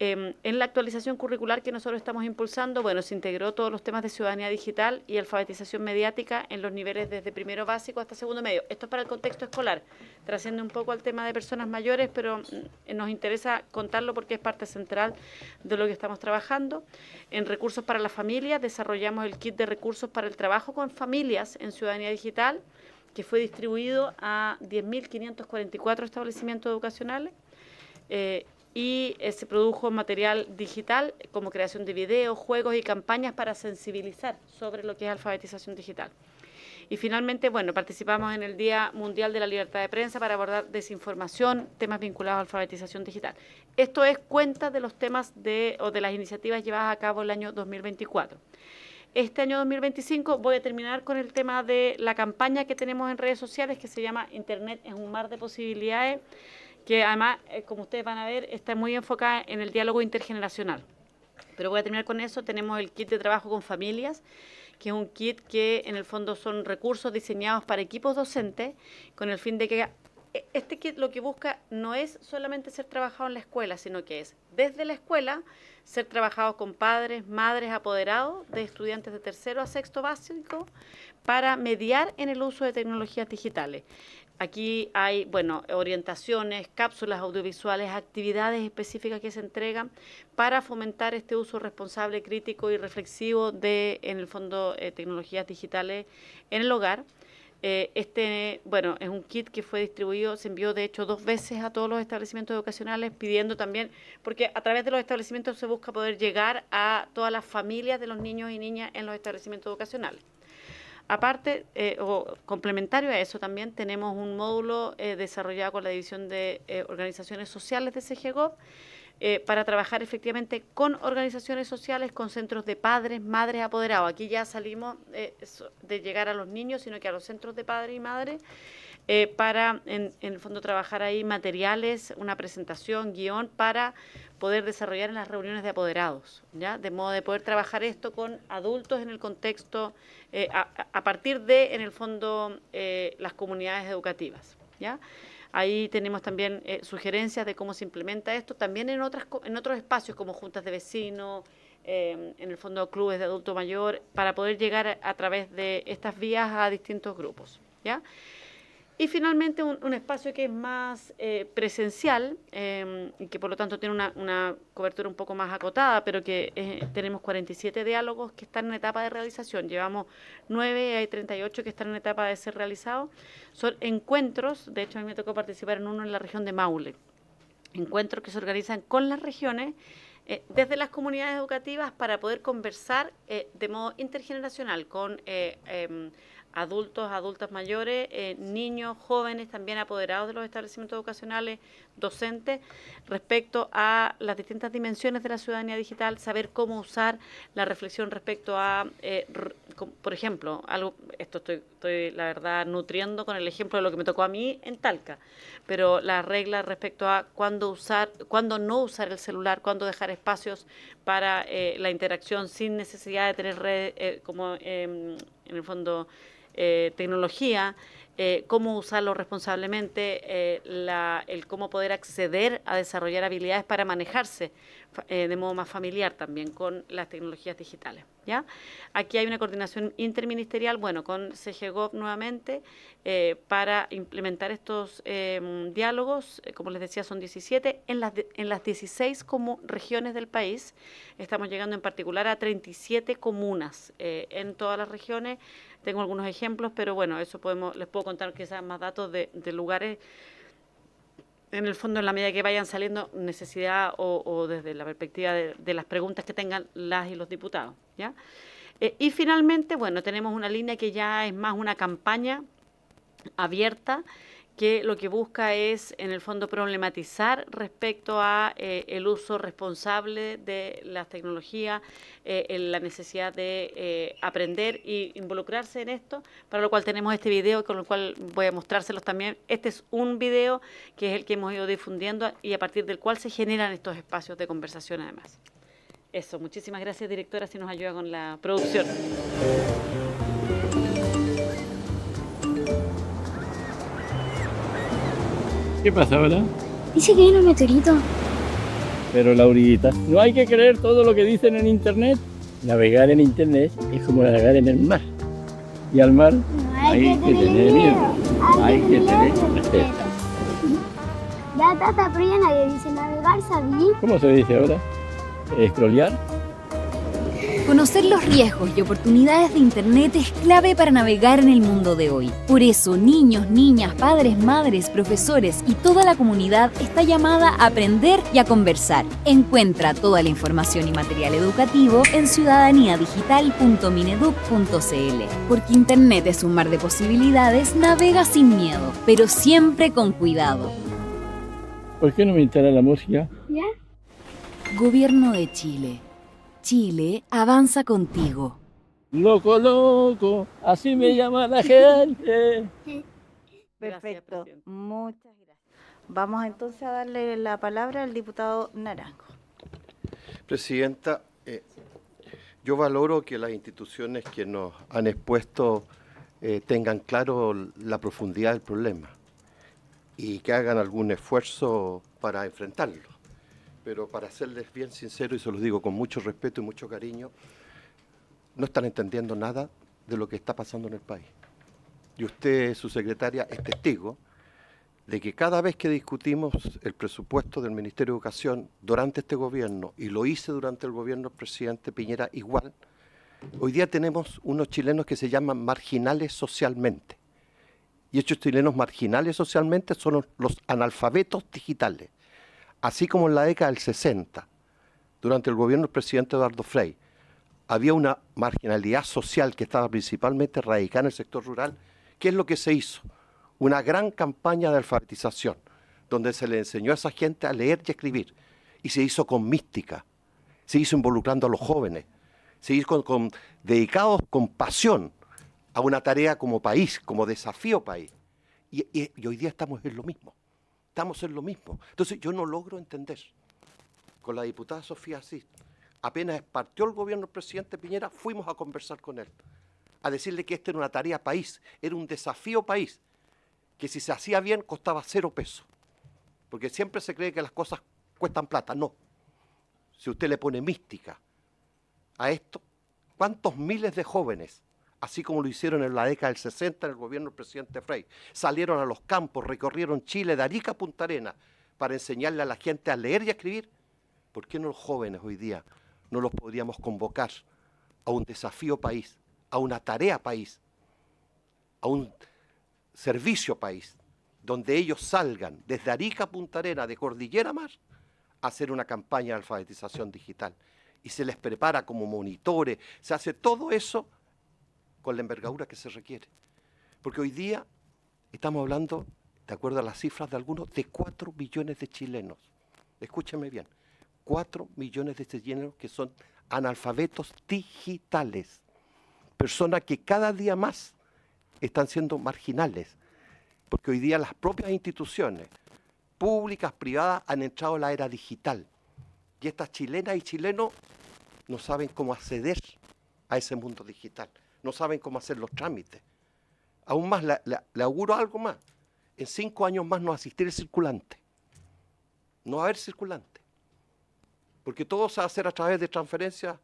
En la actualización curricular que nosotros estamos impulsando, bueno, se integró todos los temas de ciudadanía digital y alfabetización mediática en los niveles desde primero básico hasta segundo medio. Esto es para el contexto escolar, trasciende un poco al tema de personas mayores, pero nos interesa contarlo porque es parte central de lo que estamos trabajando. En recursos para la familia, desarrollamos el kit de recursos para el trabajo con familias en ciudadanía digital, que fue distribuido a 10.544 establecimientos educacionales. Y se produjo material digital como creación de videos, juegos y campañas para sensibilizar sobre lo que es alfabetización digital. Y finalmente, bueno, participamos en el Día Mundial de la Libertad de Prensa para abordar desinformación, temas vinculados a alfabetización digital. Esto es cuenta de los temas o de las iniciativas llevadas a cabo el año 2024. Este año 2025 voy a terminar con el tema de la campaña que tenemos en redes sociales que se llama Internet es un mar de posibilidades, que además, como ustedes van a ver, está muy enfocada en el diálogo intergeneracional. Pero voy a terminar con eso. Tenemos el kit de trabajo con familias, que es un kit que en el fondo son recursos diseñados para equipos docentes, con el fin de que este kit lo que busca no es solamente ser trabajado en la escuela, sino que es desde la escuela ser trabajado con padres, madres, apoderados de estudiantes de tercero a sexto básico para mediar en el uso de tecnologías digitales. Aquí hay, bueno, orientaciones, cápsulas audiovisuales, actividades específicas que se entregan para fomentar este uso responsable, crítico y reflexivo de, en el fondo, tecnologías digitales en el hogar. Bueno, es un kit que fue distribuido, se envió de hecho 2 veces a todos los establecimientos educacionales, pidiendo también, porque a través de los establecimientos se busca poder llegar a todas las familias de los niños y niñas en los establecimientos educacionales. Aparte, o complementario a eso también, tenemos un módulo desarrollado con la División de Organizaciones Sociales de CGEGOV para trabajar efectivamente con organizaciones sociales, con centros de padres, madres, apoderados. Aquí ya salimos de llegar a los niños, sino que a los centros de padres y madres, para, en el fondo, trabajar ahí materiales, una presentación, guión, para poder desarrollar en las reuniones de apoderados, ¿ya? De modo de poder trabajar esto con adultos en el contexto, a partir de, en el fondo, las comunidades educativas, ¿ya? Ahí tenemos también sugerencias de cómo se implementa esto, también en otros espacios como juntas de vecinos, en el fondo clubes de adulto mayor, para poder llegar a través de estas vías a distintos grupos, ¿ya? Y finalmente un espacio que es más presencial y que por lo tanto tiene una cobertura un poco más acotada, pero que tenemos 47 diálogos que están en etapa de realización. Llevamos 9, hay 38 que están en etapa de ser realizados. Son encuentros, de hecho a mí me tocó participar en uno en la región de Maule. Encuentros que se organizan con las regiones desde las comunidades educativas para poder conversar de modo intergeneracional con adultos, adultas mayores, niños, jóvenes, también apoderados de los establecimientos educacionales, docentes, respecto a las distintas dimensiones de la ciudadanía digital, saber cómo usar la reflexión respecto a, por ejemplo, esto estoy la verdad nutriendo con el ejemplo de lo que me tocó a mí en Talca, pero las reglas respecto a cuándo no usar el celular, cuándo dejar espacios para la interacción sin necesidad de tener redes, como en el fondo tecnología, cómo usarlo responsablemente, el cómo poder acceder a desarrollar habilidades para manejarse de modo más familiar también con las tecnologías digitales, ¿ya? Aquí hay una coordinación interministerial, bueno, con CGGOV nuevamente, para implementar estos diálogos, como les decía, son 17, en las 16 regiones del país. Estamos llegando en particular a 37 comunas en todas las regiones. Tengo algunos ejemplos, pero bueno, eso les puedo contar quizás más datos de lugares. En el fondo, en la medida que vayan saliendo necesidad o desde la perspectiva de las preguntas que tengan las y los diputados, ¿ya? Y finalmente, bueno, tenemos una línea que ya es más una campaña abierta, que lo que busca es, en el fondo, problematizar respecto a el uso responsable de las tecnologías, la necesidad de aprender e involucrarse en esto, para lo cual tenemos este video, con lo cual voy a mostrárselos también. Este es un video que es el que hemos ido difundiendo y a partir del cual se generan estos espacios de conversación además. Eso, muchísimas gracias, directora, si nos ayuda con la producción. ¿Qué pasa ahora? Dice que hay un meteorito. Pero Laurita, no hay que creer todo lo que dicen en internet. Navegar en internet es como navegar en el mar. Y al mar hay que tener miedo. Hay que tener respeto. Ya, tata, pero ya nadie dice navegar, ¿sabí? ¿Cómo se dice ahora? ¿Scrollear? Conocer los riesgos y oportunidades de Internet es clave para navegar en el mundo de hoy. Por eso, niños, niñas, padres, madres, profesores y toda la comunidad está llamada a aprender y a conversar. Encuentra toda la información y material educativo en ciudadaniadigital.mineduc.cl. Porque Internet es un mar de posibilidades, navega sin miedo, pero siempre con cuidado. ¿Por qué no me instala la música? ¿Ya? Gobierno de Chile. Chile avanza contigo. Loco, loco, así me llama la gente. Perfecto, muchas gracias. Vamos entonces a darle la palabra al diputado Naranjo. Presidenta, yo valoro que las instituciones que nos han expuesto tengan claro la profundidad del problema y que hagan algún esfuerzo para enfrentarlo. Pero para serles bien sincero, y se los digo con mucho respeto y mucho cariño, no están entendiendo nada de lo que está pasando en el país. Y usted, su secretaria, es testigo de que cada vez que discutimos el presupuesto del Ministerio de Educación durante este gobierno, y lo hice durante el gobierno del presidente Piñera igual, hoy día tenemos unos chilenos que se llaman marginales socialmente. Y estos chilenos marginales socialmente son los analfabetos digitales. Así como en la década del 60, durante el gobierno del presidente Eduardo Frei, había una marginalidad social que estaba principalmente radicada en el sector rural. ¿Qué es lo que se hizo? Una gran campaña de alfabetización, donde se le enseñó a esa gente a leer y escribir. Y se hizo con mística, se hizo involucrando a los jóvenes, se hizo dedicados con pasión a una tarea como país, como desafío país. Y hoy día estamos en lo mismo. Estamos en lo mismo. Entonces yo no logro entender. Con la diputada Sofía Asís, apenas partió el gobierno del presidente Piñera, fuimos a conversar con él, a decirle que esta era una tarea país, era un desafío país, que si se hacía bien costaba 0 pesos. Porque siempre se cree que las cosas cuestan plata. No. Si usted le pone mística a esto, ¿cuántos miles de jóvenes, así como lo hicieron en la década del 60 en el gobierno del presidente Frei, salieron a los campos, recorrieron Chile de Arica a Punta Arenas para enseñarle a la gente a leer y a escribir? ¿Por qué no los jóvenes hoy día no los podríamos convocar a un desafío país, a una tarea país, a un servicio país, donde ellos salgan desde Arica a Punta Arenas, de Cordillera a Mar, a hacer una campaña de alfabetización digital? Y se les prepara como monitores, se hace todo eso con la envergadura que se requiere. Porque hoy día estamos hablando, de acuerdo a las cifras de algunos, de 4 millones de chilenos. Escúchenme bien, 4 millones de chilenos que son analfabetos digitales. Personas que cada día más están siendo marginales. Porque hoy día las propias instituciones públicas, privadas, han entrado en la era digital. Y estas chilenas y chilenos no saben cómo acceder a ese mundo digital. No saben cómo hacer los trámites. Aún más, le auguro algo más. En 5 años más no va a existir el circulante. No va a haber circulante. Porque todo se va a hacer a través de transferencias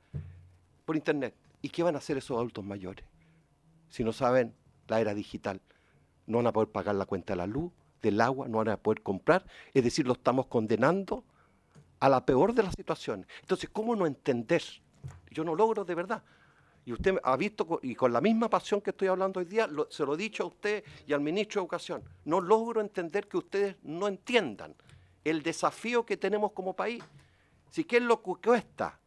por internet. ¿Y qué van a hacer esos adultos mayores? Si no saben la era digital, no van a poder pagar la cuenta de la luz, del agua, no van a poder comprar. Es decir, lo estamos condenando a la peor de las situaciones. Entonces, ¿cómo no entender? Yo no logro de verdad. Y usted ha visto, y con la misma pasión que estoy hablando hoy día, se lo he dicho a usted y al ministro de Educación, no logro entender que ustedes no entiendan el desafío que tenemos como país. Si qué es lo que cuesta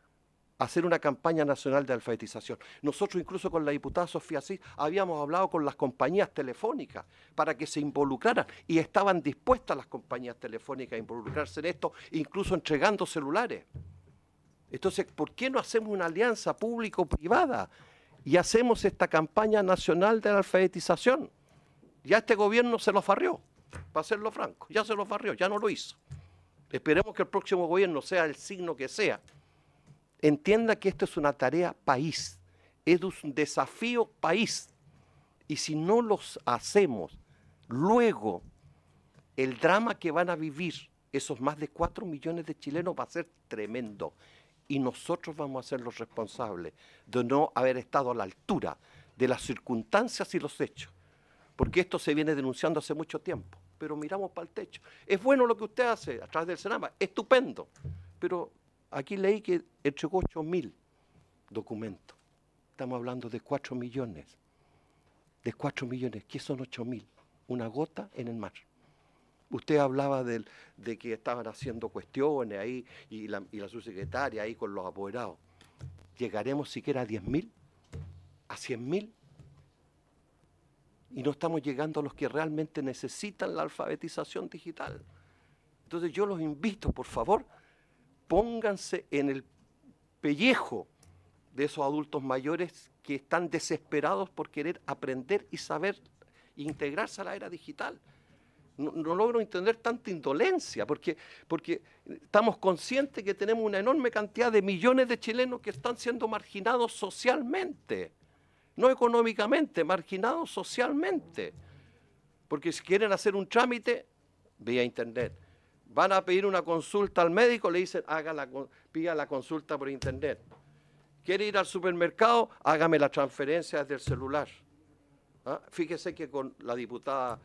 hacer una campaña nacional de alfabetización. Nosotros incluso con la diputada Sofía Cis habíamos hablado con las compañías telefónicas para que se involucraran y estaban dispuestas las compañías telefónicas a involucrarse en esto, incluso entregando celulares. Entonces, ¿por qué no hacemos una alianza público-privada y hacemos esta campaña nacional de la alfabetización? Ya este gobierno se lo farrió, para serlo franco, ya se lo farrió, ya no lo hizo. Esperemos que el próximo gobierno, sea el signo que sea, entienda que esto es una tarea país, es un desafío país. Y si no los hacemos, luego el drama que van a vivir esos más de 4 millones de chilenos va a ser tremendo. Y nosotros vamos a ser los responsables de no haber estado a la altura de las circunstancias y los hechos. Porque esto se viene denunciando hace mucho tiempo, pero miramos para el techo. Es bueno lo que usted hace a través del Senama, estupendo, pero aquí leí que entregó 8.000 documentos. Estamos hablando de 4 millones. De 4 millones, ¿qué son 8.000? Una gota en el mar. Usted hablaba de que estaban haciendo cuestiones ahí y la subsecretaria ahí con los apoderados. ¿Llegaremos siquiera a 10.000? ¿A 100.000? Y no estamos llegando a los que realmente necesitan la alfabetización digital. Entonces yo los invito, por favor, pónganse en el pellejo de esos adultos mayores que están desesperados por querer aprender y saber integrarse a la era digital. No logro entender tanta indolencia, porque estamos conscientes que tenemos una enorme cantidad de millones de chilenos que están siendo marginados socialmente, no económicamente, marginados socialmente. Porque si quieren hacer un trámite, vía internet. Van a pedir una consulta al médico, le dicen, pida la consulta por internet. ¿Quiere ir al supermercado? Hágame la transferencia desde el celular. ¿Ah? Fíjese que con la diputada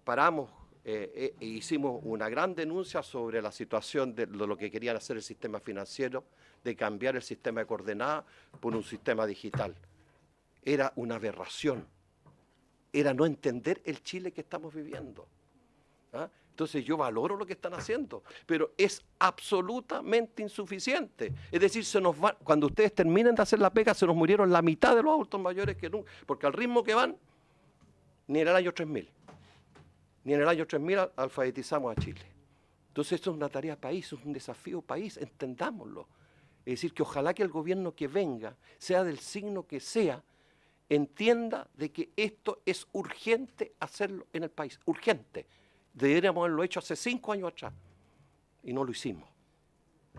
paramos e hicimos una gran denuncia sobre la situación de lo que querían hacer el sistema financiero, de cambiar el sistema de coordenadas por un sistema digital. Era una aberración, era no entender el Chile que estamos viviendo. ¿Ah? Entonces yo valoro lo que están haciendo, pero es absolutamente insuficiente. Es decir, cuando ustedes terminen de hacer la pega, se nos murieron la mitad de los adultos mayores que nunca, porque al ritmo que van, ni en el año 3000. Ni en el año 3000 alfabetizamos a Chile. Entonces esto es una tarea país, es un desafío país, entendámoslo. Es decir, que ojalá que el gobierno que venga, sea del signo que sea, entienda de que esto es urgente hacerlo en el país, urgente. Deberíamos haberlo hecho hace 5 años atrás y no lo hicimos.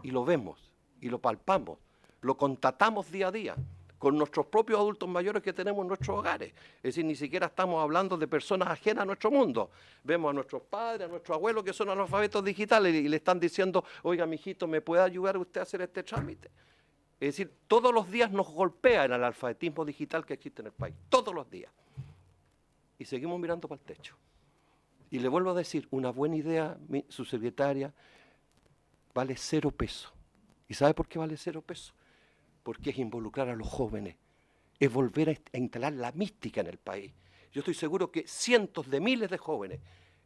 Y lo vemos, y lo palpamos, lo constatamos día a día con nuestros propios adultos mayores que tenemos en nuestros hogares. Es decir, ni siquiera estamos hablando de personas ajenas a nuestro mundo. Vemos a nuestros padres, a nuestros abuelos que son analfabetos digitales y le están diciendo, oiga, mijito, ¿me puede ayudar usted a hacer este trámite? Es decir, todos los días nos golpea el analfabetismo digital que existe en el país, todos los días. Y seguimos mirando para el techo. Y le vuelvo a decir, una buena idea, su secretaria, vale 0 pesos. ¿Y sabe por qué vale 0 pesos? Porque es involucrar a los jóvenes, es volver a instalar la mística en el país. Yo estoy seguro que cientos de miles de jóvenes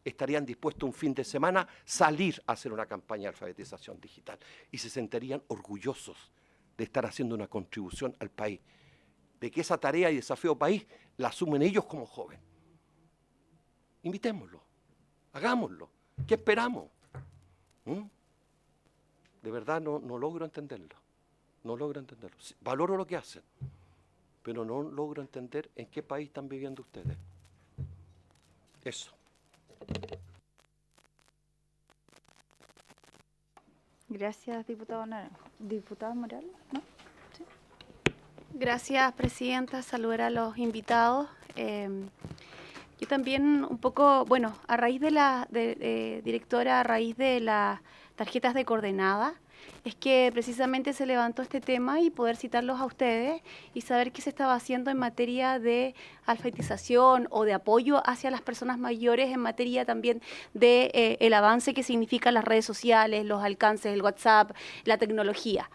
estarían dispuestos un fin de semana salir a hacer una campaña de alfabetización digital y se sentirían orgullosos de estar haciendo una contribución al país, de que esa tarea y desafío país la asumen ellos como jóvenes. Invitémoslo, hagámoslo. ¿Qué esperamos? De verdad no logro entenderlo. No logro entenderlo. Valoro lo que hacen, pero no logro entender en qué país están viviendo ustedes. Eso. Gracias, diputado Naranjo. Diputada Morales, ¿no? Sí. Gracias, presidenta. Saludar a los invitados. Yo también un poco, bueno, a raíz de directora, a raíz de las tarjetas de coordenada, es que precisamente se levantó este tema y poder citarlos a ustedes y saber qué se estaba haciendo en materia de alfabetización o de apoyo hacia las personas mayores, en materia también de el avance que significan las redes sociales, los alcances, el WhatsApp, la tecnología.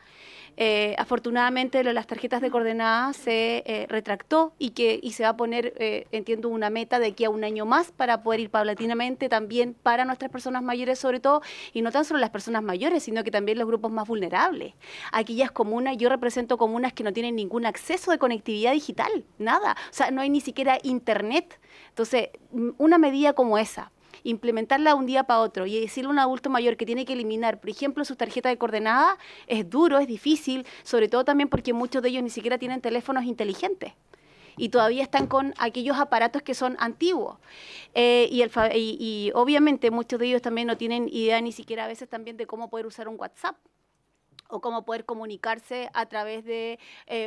Afortunadamente las tarjetas de coordenadas se retractó y se va a poner, entiendo, una meta de aquí a un año más para poder ir paulatinamente también para nuestras personas mayores sobre todo, y no tan solo las personas mayores, sino que también los grupos más vulnerables. Aquellas comunas, yo represento comunas que no tienen ningún acceso de conectividad digital, nada, o sea, no hay ni siquiera internet. Entonces, una medida como esa, implementarla de un día para otro y decirle a un adulto mayor que tiene que eliminar, por ejemplo, sus tarjetas de coordenadas, es duro, es difícil, sobre todo también porque muchos de ellos ni siquiera tienen teléfonos inteligentes y todavía están con aquellos aparatos que son antiguos. Y obviamente muchos de ellos también no tienen idea ni siquiera a veces también de cómo poder usar un WhatsApp o cómo poder comunicarse a través de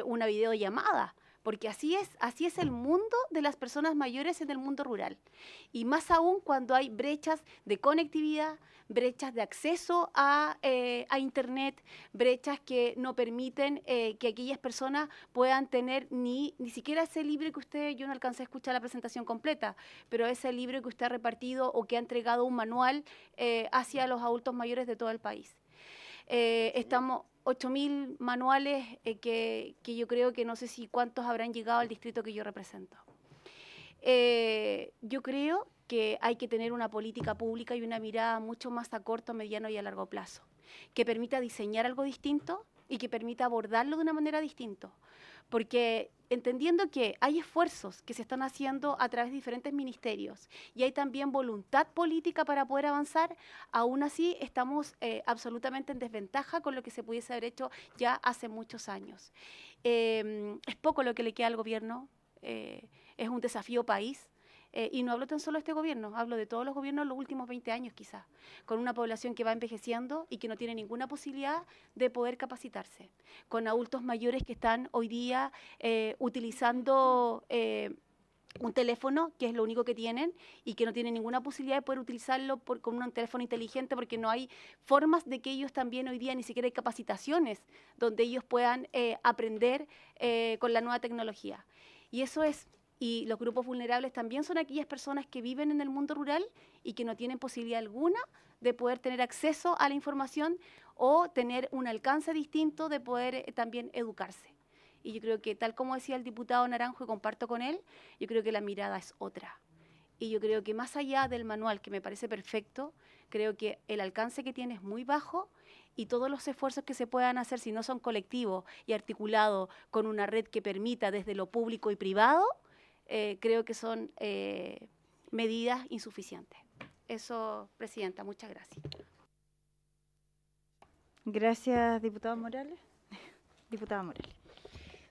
una videollamada. Porque así es el mundo de las personas mayores en el mundo rural. Y más aún cuando hay brechas de conectividad, brechas de acceso a Internet, brechas que no permiten que aquellas personas puedan tener ni siquiera ese libro que yo no alcancé a escuchar la presentación completa, pero ese libro que usted ha repartido o que ha entregado un manual hacia los adultos mayores de todo el país. Estamos 8.000 manuales que yo creo que no sé si cuántos habrán llegado al distrito que yo represento. Yo creo que hay que tener una política pública y una mirada mucho más a corto, mediano y a largo plazo, que permita diseñar algo distinto y que permita abordarlo de una manera distinta. Porque entendiendo que hay esfuerzos que se están haciendo a través de diferentes ministerios y hay también voluntad política para poder avanzar, aún así estamos absolutamente en desventaja con lo que se pudiese haber hecho ya hace muchos años. Es poco lo que le queda al gobierno, es un desafío país. Y no hablo tan solo de este gobierno, hablo de todos los gobiernos en los últimos 20 años quizás, con una población que va envejeciendo y que no tiene ninguna posibilidad de poder capacitarse, con adultos mayores que están hoy día utilizando un teléfono, que es lo único que tienen, y que no tienen ninguna posibilidad de poder utilizarlo con un teléfono inteligente, porque no hay formas de que ellos también hoy día, ni siquiera hay capacitaciones donde ellos puedan aprender con la nueva tecnología. Y eso es... Y los grupos vulnerables también son aquellas personas que viven en el mundo rural y que no tienen posibilidad alguna de poder tener acceso a la información o tener un alcance distinto de poder también educarse. Y yo creo que, tal como decía el diputado Naranjo, y comparto con él, yo creo que la mirada es otra. Y yo creo que más allá del manual, que me parece perfecto, creo que el alcance que tiene es muy bajo y todos los esfuerzos que se puedan hacer, si no son colectivos y articulados con una red que permita desde lo público y privado, creo que son medidas insuficientes. Eso, Presidenta, muchas gracias. Gracias, diputada Morales. Diputada Morales.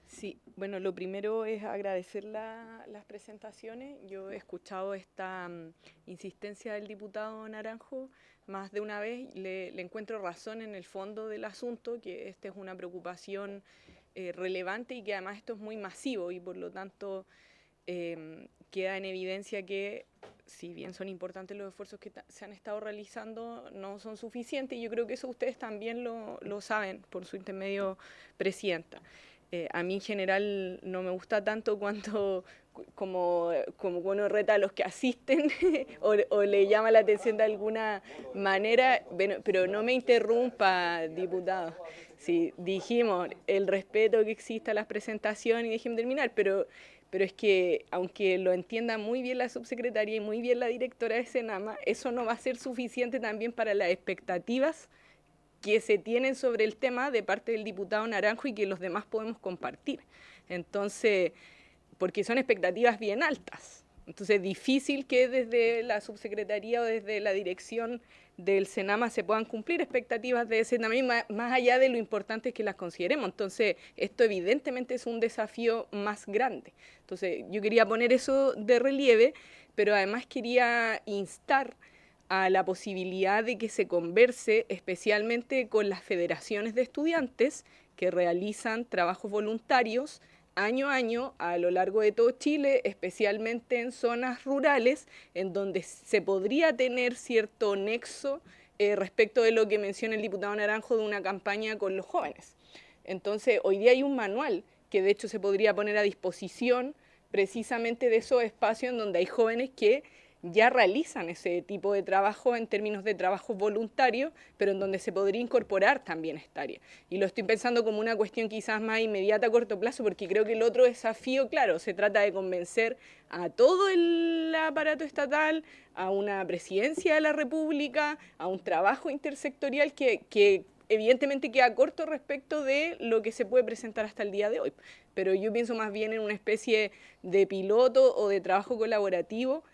Sí, bueno, lo primero es agradecer las presentaciones. Yo he escuchado esta insistencia del diputado Naranjo más de una vez. Le encuentro razón en el fondo del asunto, que esta es una preocupación relevante y que además esto es muy masivo y por lo tanto... queda en evidencia que, si bien son importantes los esfuerzos que se han estado realizando, no son suficientes, y yo creo que eso ustedes también lo saben por su intermedio, Presidenta. A mí en general no me gusta tanto como uno reta a los que asisten o le llama la atención de alguna manera, pero no me interrumpa, diputado. Sí, dijimos el respeto que existe a las presentaciones y déjenme terminar, pero es que, aunque lo entienda muy bien la subsecretaria y muy bien la directora de Senama, eso no va a ser suficiente también para las expectativas que se tienen sobre el tema de parte del diputado Naranjo y que los demás podemos compartir. Entonces, porque son expectativas bien altas. Entonces, es difícil que desde la subsecretaría o desde la dirección del Senama se puedan cumplir expectativas de ese tamaño, más allá de lo importante que las consideremos. Entonces, esto evidentemente es un desafío más grande. Entonces, yo quería poner eso de relieve, pero además quería instar a la posibilidad de que se converse especialmente con las federaciones de estudiantes que realizan trabajos voluntarios año a año a lo largo de todo Chile, especialmente en zonas rurales, en donde se podría tener cierto nexo respecto de lo que menciona el diputado Naranjo de una campaña con los jóvenes. Entonces, hoy día hay un manual que de hecho se podría poner a disposición precisamente de esos espacios en donde hay jóvenes que ya realizan ese tipo de trabajo en términos de trabajo voluntario, pero en donde se podría incorporar también esta área. Y lo estoy pensando como una cuestión quizás más inmediata a corto plazo, porque creo que el otro desafío, claro, se trata de convencer a todo el aparato estatal, a una presidencia de la República, a un trabajo intersectorial que evidentemente queda corto respecto de lo que se puede presentar hasta el día de hoy. Pero yo pienso más bien en una especie de piloto o de trabajo colaborativo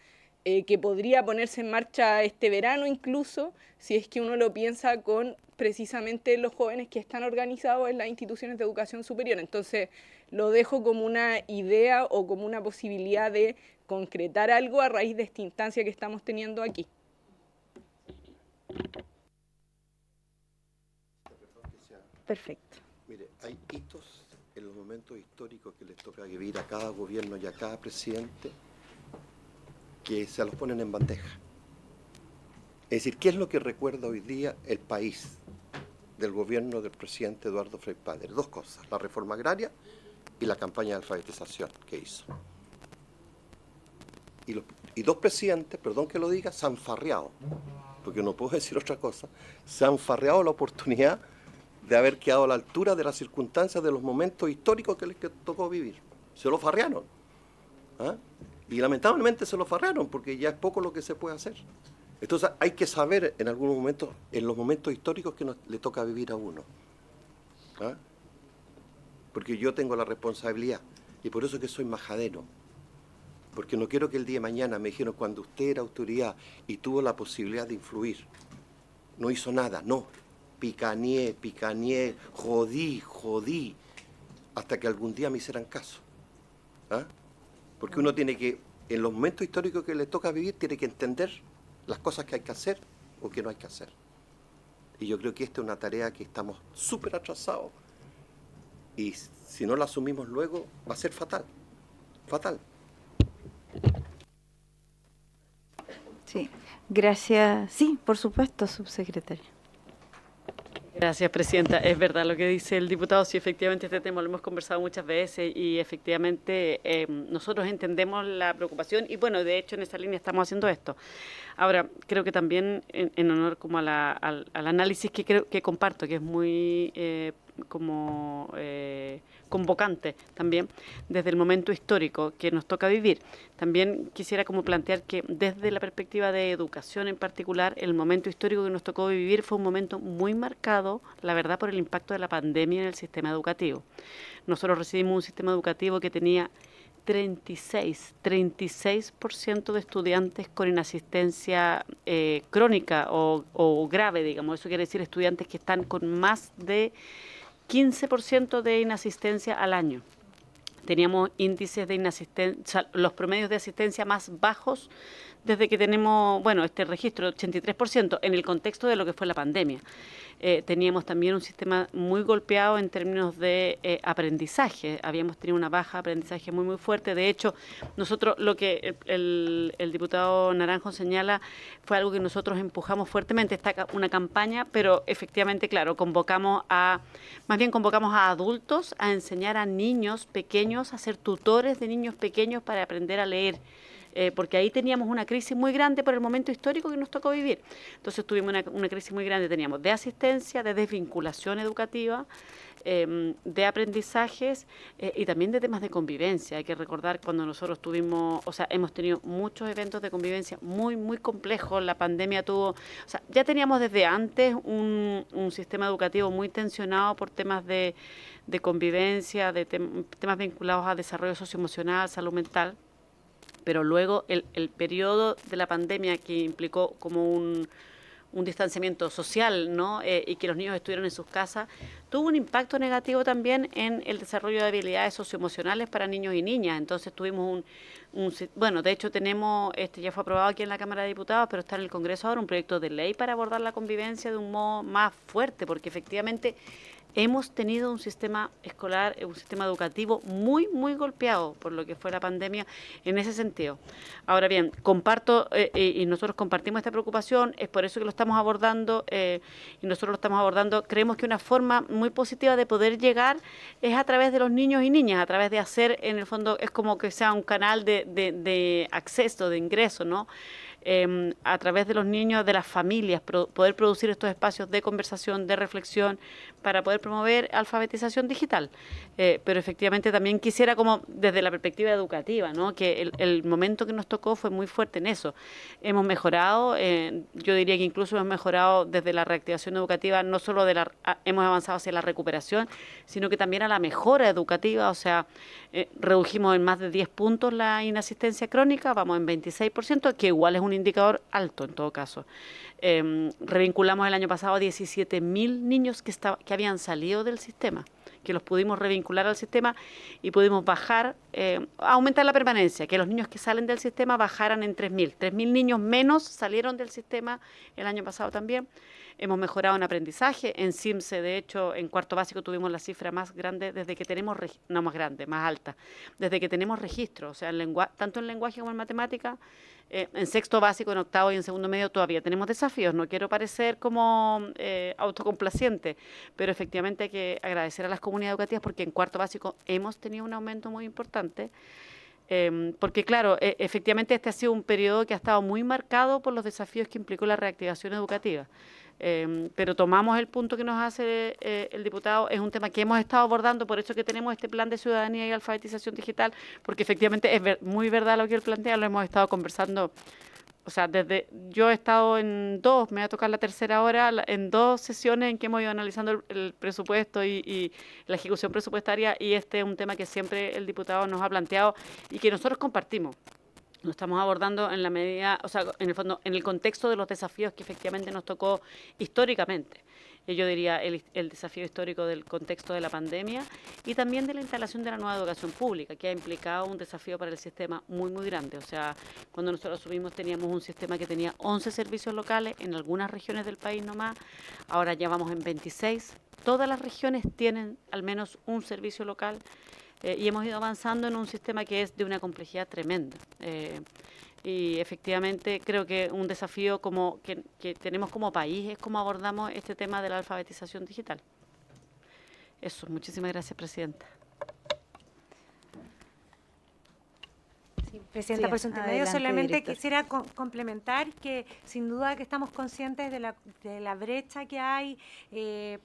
que podría ponerse en marcha este verano incluso, si es que uno lo piensa con precisamente los jóvenes que están organizados en las instituciones de educación superior. Entonces, lo dejo como una idea o como una posibilidad de concretar algo a raíz de esta instancia que estamos teniendo aquí. Perfecto. Mire, hay hitos en los momentos históricos que les toca vivir a cada gobierno y a cada presidente que se los ponen en bandeja. Es decir, ¿qué es lo que recuerda hoy día el país del gobierno del presidente Eduardo Frei Padre? Dos cosas, la reforma agraria y la campaña de alfabetización que hizo. Y dos presidentes, perdón que lo diga, se han farreado, porque no puedo decir otra cosa, se han farreado la oportunidad de haber quedado a la altura de las circunstancias de los momentos históricos que les tocó vivir. Se lo farrearon. ¿Ah? Y lamentablemente se lo farrearon, porque ya es poco lo que se puede hacer. Entonces hay que saber en algunos momentos, en los momentos históricos que le toca vivir a uno. ¿Ah? Porque yo tengo la responsabilidad, y por eso que soy majadero. Porque no quiero que el día de mañana me dijeron, cuando usted era autoridad y tuvo la posibilidad de influir, no hizo nada, no. Picaneé, jodí, hasta que algún día me hicieran caso. ¿Ah? Porque uno tiene que, en los momentos históricos que le toca vivir, tiene que entender las cosas que hay que hacer o que no hay que hacer. Y yo creo que esta es una tarea que estamos súper atrasados. Y si no la asumimos luego, va a ser fatal. Fatal. Sí, gracias. Sí, por supuesto, subsecretaria. Gracias, presidenta. Es verdad lo que dice el diputado. Sí, efectivamente, este tema lo hemos conversado muchas veces y efectivamente nosotros entendemos la preocupación y, bueno, de hecho, en esa línea estamos haciendo esto. Ahora, creo que también en honor como al análisis que comparto, que es muy convocante también, desde el momento histórico que nos toca vivir. También quisiera como plantear que desde la perspectiva de educación en particular, el momento histórico que nos tocó vivir fue un momento muy marcado, la verdad, por el impacto de la pandemia en el sistema educativo. Nosotros recibimos un sistema educativo que tenía 36% de estudiantes con inasistencia crónica o grave, digamos. Eso quiere decir estudiantes que están con más de 15% de inasistencia al año. Teníamos índices de inasistencia, o sea, los promedios de asistencia más bajos desde que tenemos, bueno, este registro, 83%, en el contexto de lo que fue la pandemia. Teníamos también un sistema muy golpeado en términos de aprendizaje. Habíamos tenido una baja de aprendizaje muy, muy fuerte. De hecho, nosotros, lo que el diputado Naranjo señala, fue algo que nosotros empujamos fuertemente, una campaña, pero efectivamente, claro, convocamos a adultos a enseñar a niños pequeños, a ser tutores de niños pequeños para aprender a leer. Porque ahí teníamos una crisis muy grande por el momento histórico que nos tocó vivir. Entonces tuvimos una crisis muy grande, teníamos de asistencia, de desvinculación educativa, de aprendizajes y también de temas de convivencia. Hay que recordar cuando nosotros hemos tenido muchos eventos de convivencia muy, muy complejos. La pandemia ya teníamos desde antes un sistema educativo muy tensionado por temas de convivencia, de temas vinculados a desarrollo socioemocional, salud mental. Pero luego el periodo de la pandemia que implicó como un distanciamiento social, ¿no? Y que los niños estuvieron en sus casas, tuvo un impacto negativo también en el desarrollo de habilidades socioemocionales para niños y niñas. Entonces tuvimos bueno, de hecho tenemos, ya fue aprobado aquí en la Cámara de Diputados, pero está en el Congreso ahora un proyecto de ley para abordar la convivencia de un modo más fuerte, porque efectivamente hemos tenido un sistema escolar, un sistema educativo muy, muy golpeado por lo que fue la pandemia en ese sentido. Ahora bien, comparto, y nosotros compartimos esta preocupación, es por eso que lo estamos abordando, y nosotros lo estamos abordando, creemos que una forma muy positiva de poder llegar es a través de los niños y niñas, a través de hacer, en el fondo, es como que sea un canal de acceso, de ingreso, ¿no? A través de los niños, de las familias, poder producir estos espacios de conversación, de reflexión, para poder promover alfabetización digital. Pero efectivamente también quisiera, como desde la perspectiva educativa, ¿no? Que el momento que nos tocó fue muy fuerte en eso. Hemos mejorado, yo diría que incluso hemos mejorado desde la reactivación educativa, no solo hemos avanzado hacia la recuperación, sino que también a la mejora educativa, o sea, redujimos en más de 10 puntos la inasistencia crónica, vamos en 26%, que igual es un indicador alto en todo caso. Revinculamos el año pasado a 17.000 niños que habían salido del sistema, que los pudimos revincular al sistema y pudimos bajar, aumentar la permanencia, que los niños que salen del sistema bajaran en 3.000. 3.000 niños menos salieron del sistema el año pasado también. Hemos mejorado en aprendizaje, en CIMSE, de hecho, en cuarto básico tuvimos la cifra más grande desde que tenemos, no más grande, más alta, desde que tenemos registro, o sea, tanto en lenguaje como en matemática. En sexto básico, en octavo y en segundo medio todavía tenemos desafíos. No quiero parecer como autocomplaciente, pero efectivamente hay que agradecer a las comunidades educativas porque en cuarto básico hemos tenido un aumento muy importante. Porque claro, efectivamente este ha sido un periodo que ha estado muy marcado por los desafíos que implicó la reactivación educativa. Pero tomamos el punto que nos hace el diputado, es un tema que hemos estado abordando, por eso que tenemos este plan de ciudadanía y alfabetización digital, porque efectivamente es muy verdad lo que él plantea, lo hemos estado conversando, o sea, yo he estado en dos, me va a tocar la tercera hora, en 2 sesiones en que hemos ido analizando el presupuesto y la ejecución presupuestaria, y este es un tema que siempre el diputado nos ha planteado y que nosotros compartimos. Lo estamos abordando en la medida, o sea, en el fondo, en el contexto de los desafíos que efectivamente nos tocó históricamente. Yo diría el desafío histórico del contexto de la pandemia y también de la instalación de la nueva educación pública, que ha implicado un desafío para el sistema muy, muy grande. O sea, cuando nosotros subimos teníamos un sistema que tenía 11 servicios locales en algunas regiones del país nomás, ahora ya vamos en 26. Todas las regiones tienen al menos un servicio local. Y hemos ido avanzando en un sistema que es de una complejidad tremenda. Y efectivamente creo que un desafío que tenemos como país es cómo abordamos este tema de la alfabetización digital. Eso, muchísimas gracias, Presidenta. Presidenta, por su intermedio, solamente quisiera complementar que sin duda que estamos conscientes de la brecha que hay,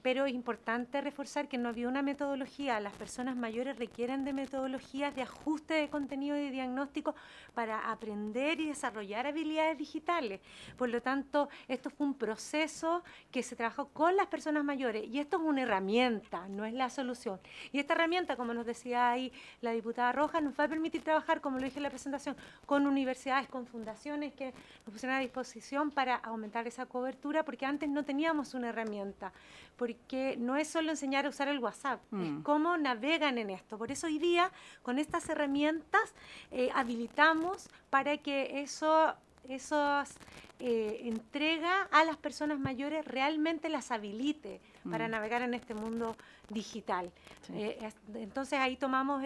pero es importante reforzar que no había una metodología. Las personas mayores requieren de metodologías de ajuste de contenido y de diagnóstico para aprender y desarrollar habilidades digitales. Por lo tanto, esto fue un proceso que se trabajó con las personas mayores y esto es una herramienta, no es la solución. Y esta herramienta, como nos decía ahí la diputada Rojas, nos va a permitir trabajar, como lo dije en la presentación, con universidades, con fundaciones que nos pusieron a disposición para aumentar esa cobertura, porque antes no teníamos una herramienta, porque no es solo enseñar a usar el WhatsApp, es cómo navegan en esto. Por eso hoy día, con estas herramientas, habilitamos para que esos entrega a las personas mayores realmente las habilite para navegar en este mundo digital. Sí. Entonces ahí tomamos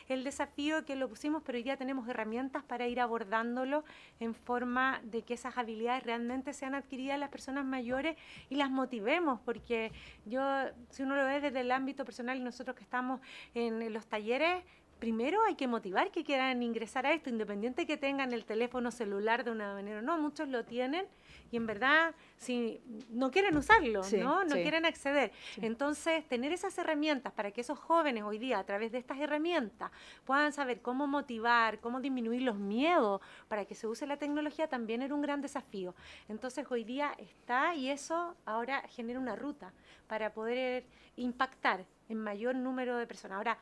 el desafío que lo pusimos, pero hoy día tenemos herramientas para ir abordándolo en forma de que esas habilidades realmente sean adquiridas a las personas mayores y las motivemos, porque si uno lo ve desde el ámbito personal y nosotros que estamos en los talleres, primero hay que motivar que quieran ingresar a esto, independiente que tengan el teléfono celular de una manera o no, muchos lo tienen y en verdad si no quieren usarlo, sí, no quieren acceder. Sí. Entonces, tener esas herramientas para que esos jóvenes hoy día, a través de estas herramientas, puedan saber cómo motivar, cómo disminuir los miedos para que se use la tecnología, también era un gran desafío. Entonces, hoy día está y eso ahora genera una ruta para poder impactar en mayor número de personas. Ahora,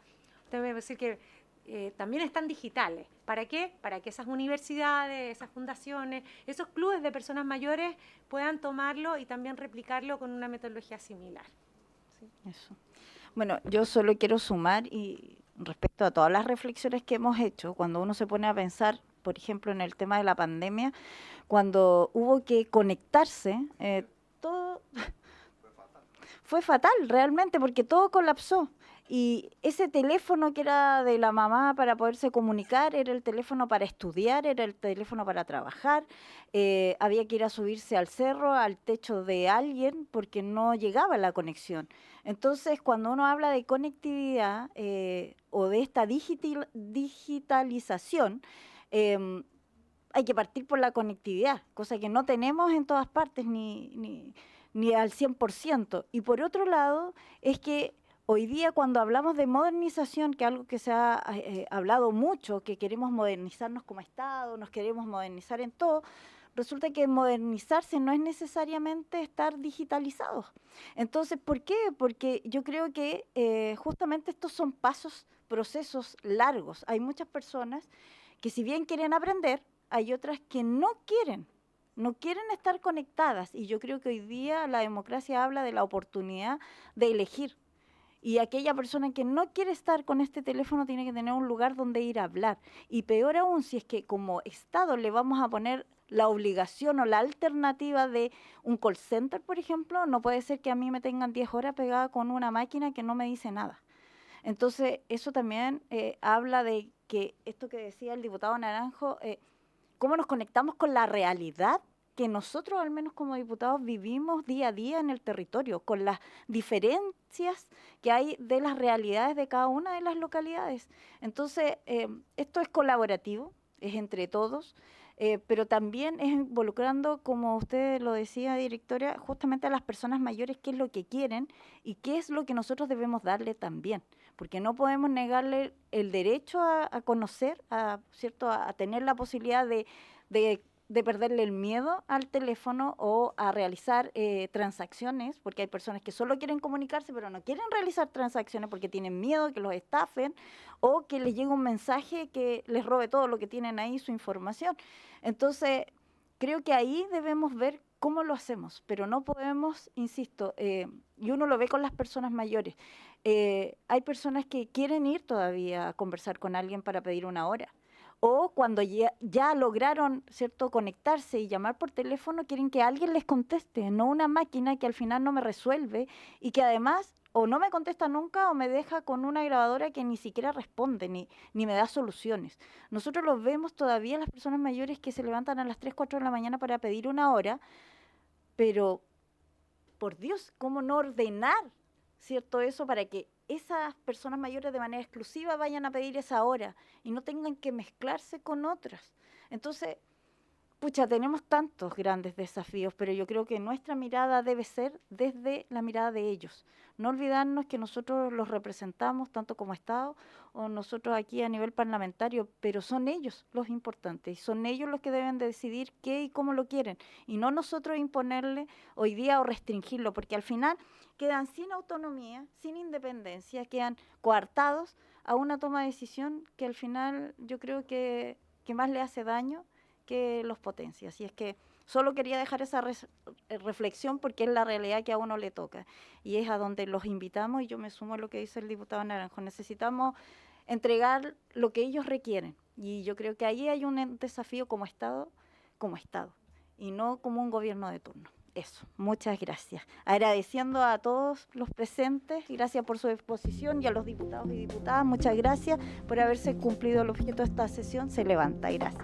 tengo que decir que también están digitales. ¿Para qué? Para que esas universidades, esas fundaciones, esos clubes de personas mayores puedan tomarlo y también replicarlo con una metodología similar. ¿Sí? Eso. Bueno, yo solo quiero sumar y respecto a todas las reflexiones que hemos hecho, cuando uno se pone a pensar, por ejemplo, en el tema de la pandemia, cuando hubo que conectarse, todo fue fatal realmente porque todo colapsó. Y ese teléfono que era de la mamá para poderse comunicar, era el teléfono para estudiar, era el teléfono para trabajar, había que ir a subirse al cerro, al techo de alguien, porque no llegaba la conexión. Entonces, cuando uno habla de conectividad o de esta digitalización, hay que partir por la conectividad, cosa que no tenemos en todas partes ni al 100%. Y por otro lado, es que hoy día cuando hablamos de modernización, que es algo que se ha hablado mucho, que queremos modernizarnos como Estado, nos queremos modernizar en todo, resulta que modernizarse no es necesariamente estar digitalizados. Entonces, ¿por qué? Porque yo creo que justamente estos son procesos largos. Hay muchas personas que si bien quieren aprender, hay otras que no quieren estar conectadas. Y yo creo que hoy día la democracia habla de la oportunidad de elegir. Y aquella persona que no quiere estar con este teléfono tiene que tener un lugar donde ir a hablar. Y peor aún, si es que como Estado le vamos a poner la obligación o la alternativa de un call center, por ejemplo, no puede ser que a mí me tengan 10 horas pegada con una máquina que no me dice nada. Entonces, eso también habla de que esto que decía el diputado Naranjo, cómo nos conectamos con la realidad que nosotros, al menos como diputados, vivimos día a día en el territorio, con las diferencias que hay de las realidades de cada una de las localidades. Entonces, esto es colaborativo, es entre todos, pero también es involucrando, como usted lo decía, directora, justamente a las personas mayores, qué es lo que quieren y qué es lo que nosotros debemos darle también, porque no podemos negarle el derecho a conocer, ¿cierto?, a tener la posibilidad de perderle el miedo al teléfono o a realizar transacciones, porque hay personas que solo quieren comunicarse, pero no quieren realizar transacciones porque tienen miedo que los estafen o que les llegue un mensaje que les robe todo lo que tienen ahí, su información. Entonces, creo que ahí debemos ver cómo lo hacemos, pero no podemos, insisto, y uno lo ve con las personas mayores. Hay personas que quieren ir todavía a conversar con alguien para pedir una hora. O cuando ya lograron, ¿cierto?, conectarse y llamar por teléfono, quieren que alguien les conteste, no una máquina que al final no me resuelve y que además o no me contesta nunca o me deja con una grabadora que ni siquiera responde ni me da soluciones. Nosotros los vemos todavía, las personas mayores que se levantan a las 3, 4 de la mañana para pedir una hora, pero, por Dios, ¿cómo no ordenar, cierto, eso para que esas personas mayores de manera exclusiva vayan a pedir esa hora y no tengan que mezclarse con otras? Entonces, pucha, tenemos tantos grandes desafíos, pero yo creo que nuestra mirada debe ser desde la mirada de ellos. No olvidarnos que nosotros los representamos tanto como Estado o nosotros aquí a nivel parlamentario, pero son ellos los importantes y son ellos los que deben de decidir qué y cómo lo quieren y no nosotros imponerle hoy día o restringirlo, porque al final quedan sin autonomía, sin independencia, quedan coartados a una toma de decisión que al final yo creo que más le hace daño que los potencia. Así es que solo quería dejar esa reflexión porque es la realidad que a uno le toca y es a donde los invitamos, y yo me sumo a lo que dice el diputado Naranjo. Necesitamos entregar lo que ellos requieren y yo creo que ahí hay un desafío como Estado y no como un gobierno de turno. Eso, muchas gracias. Agradeciendo a todos los presentes, gracias por su exposición, y a los diputados y diputadas, muchas gracias por haberse cumplido el objeto de esta sesión. Se levanta, gracias.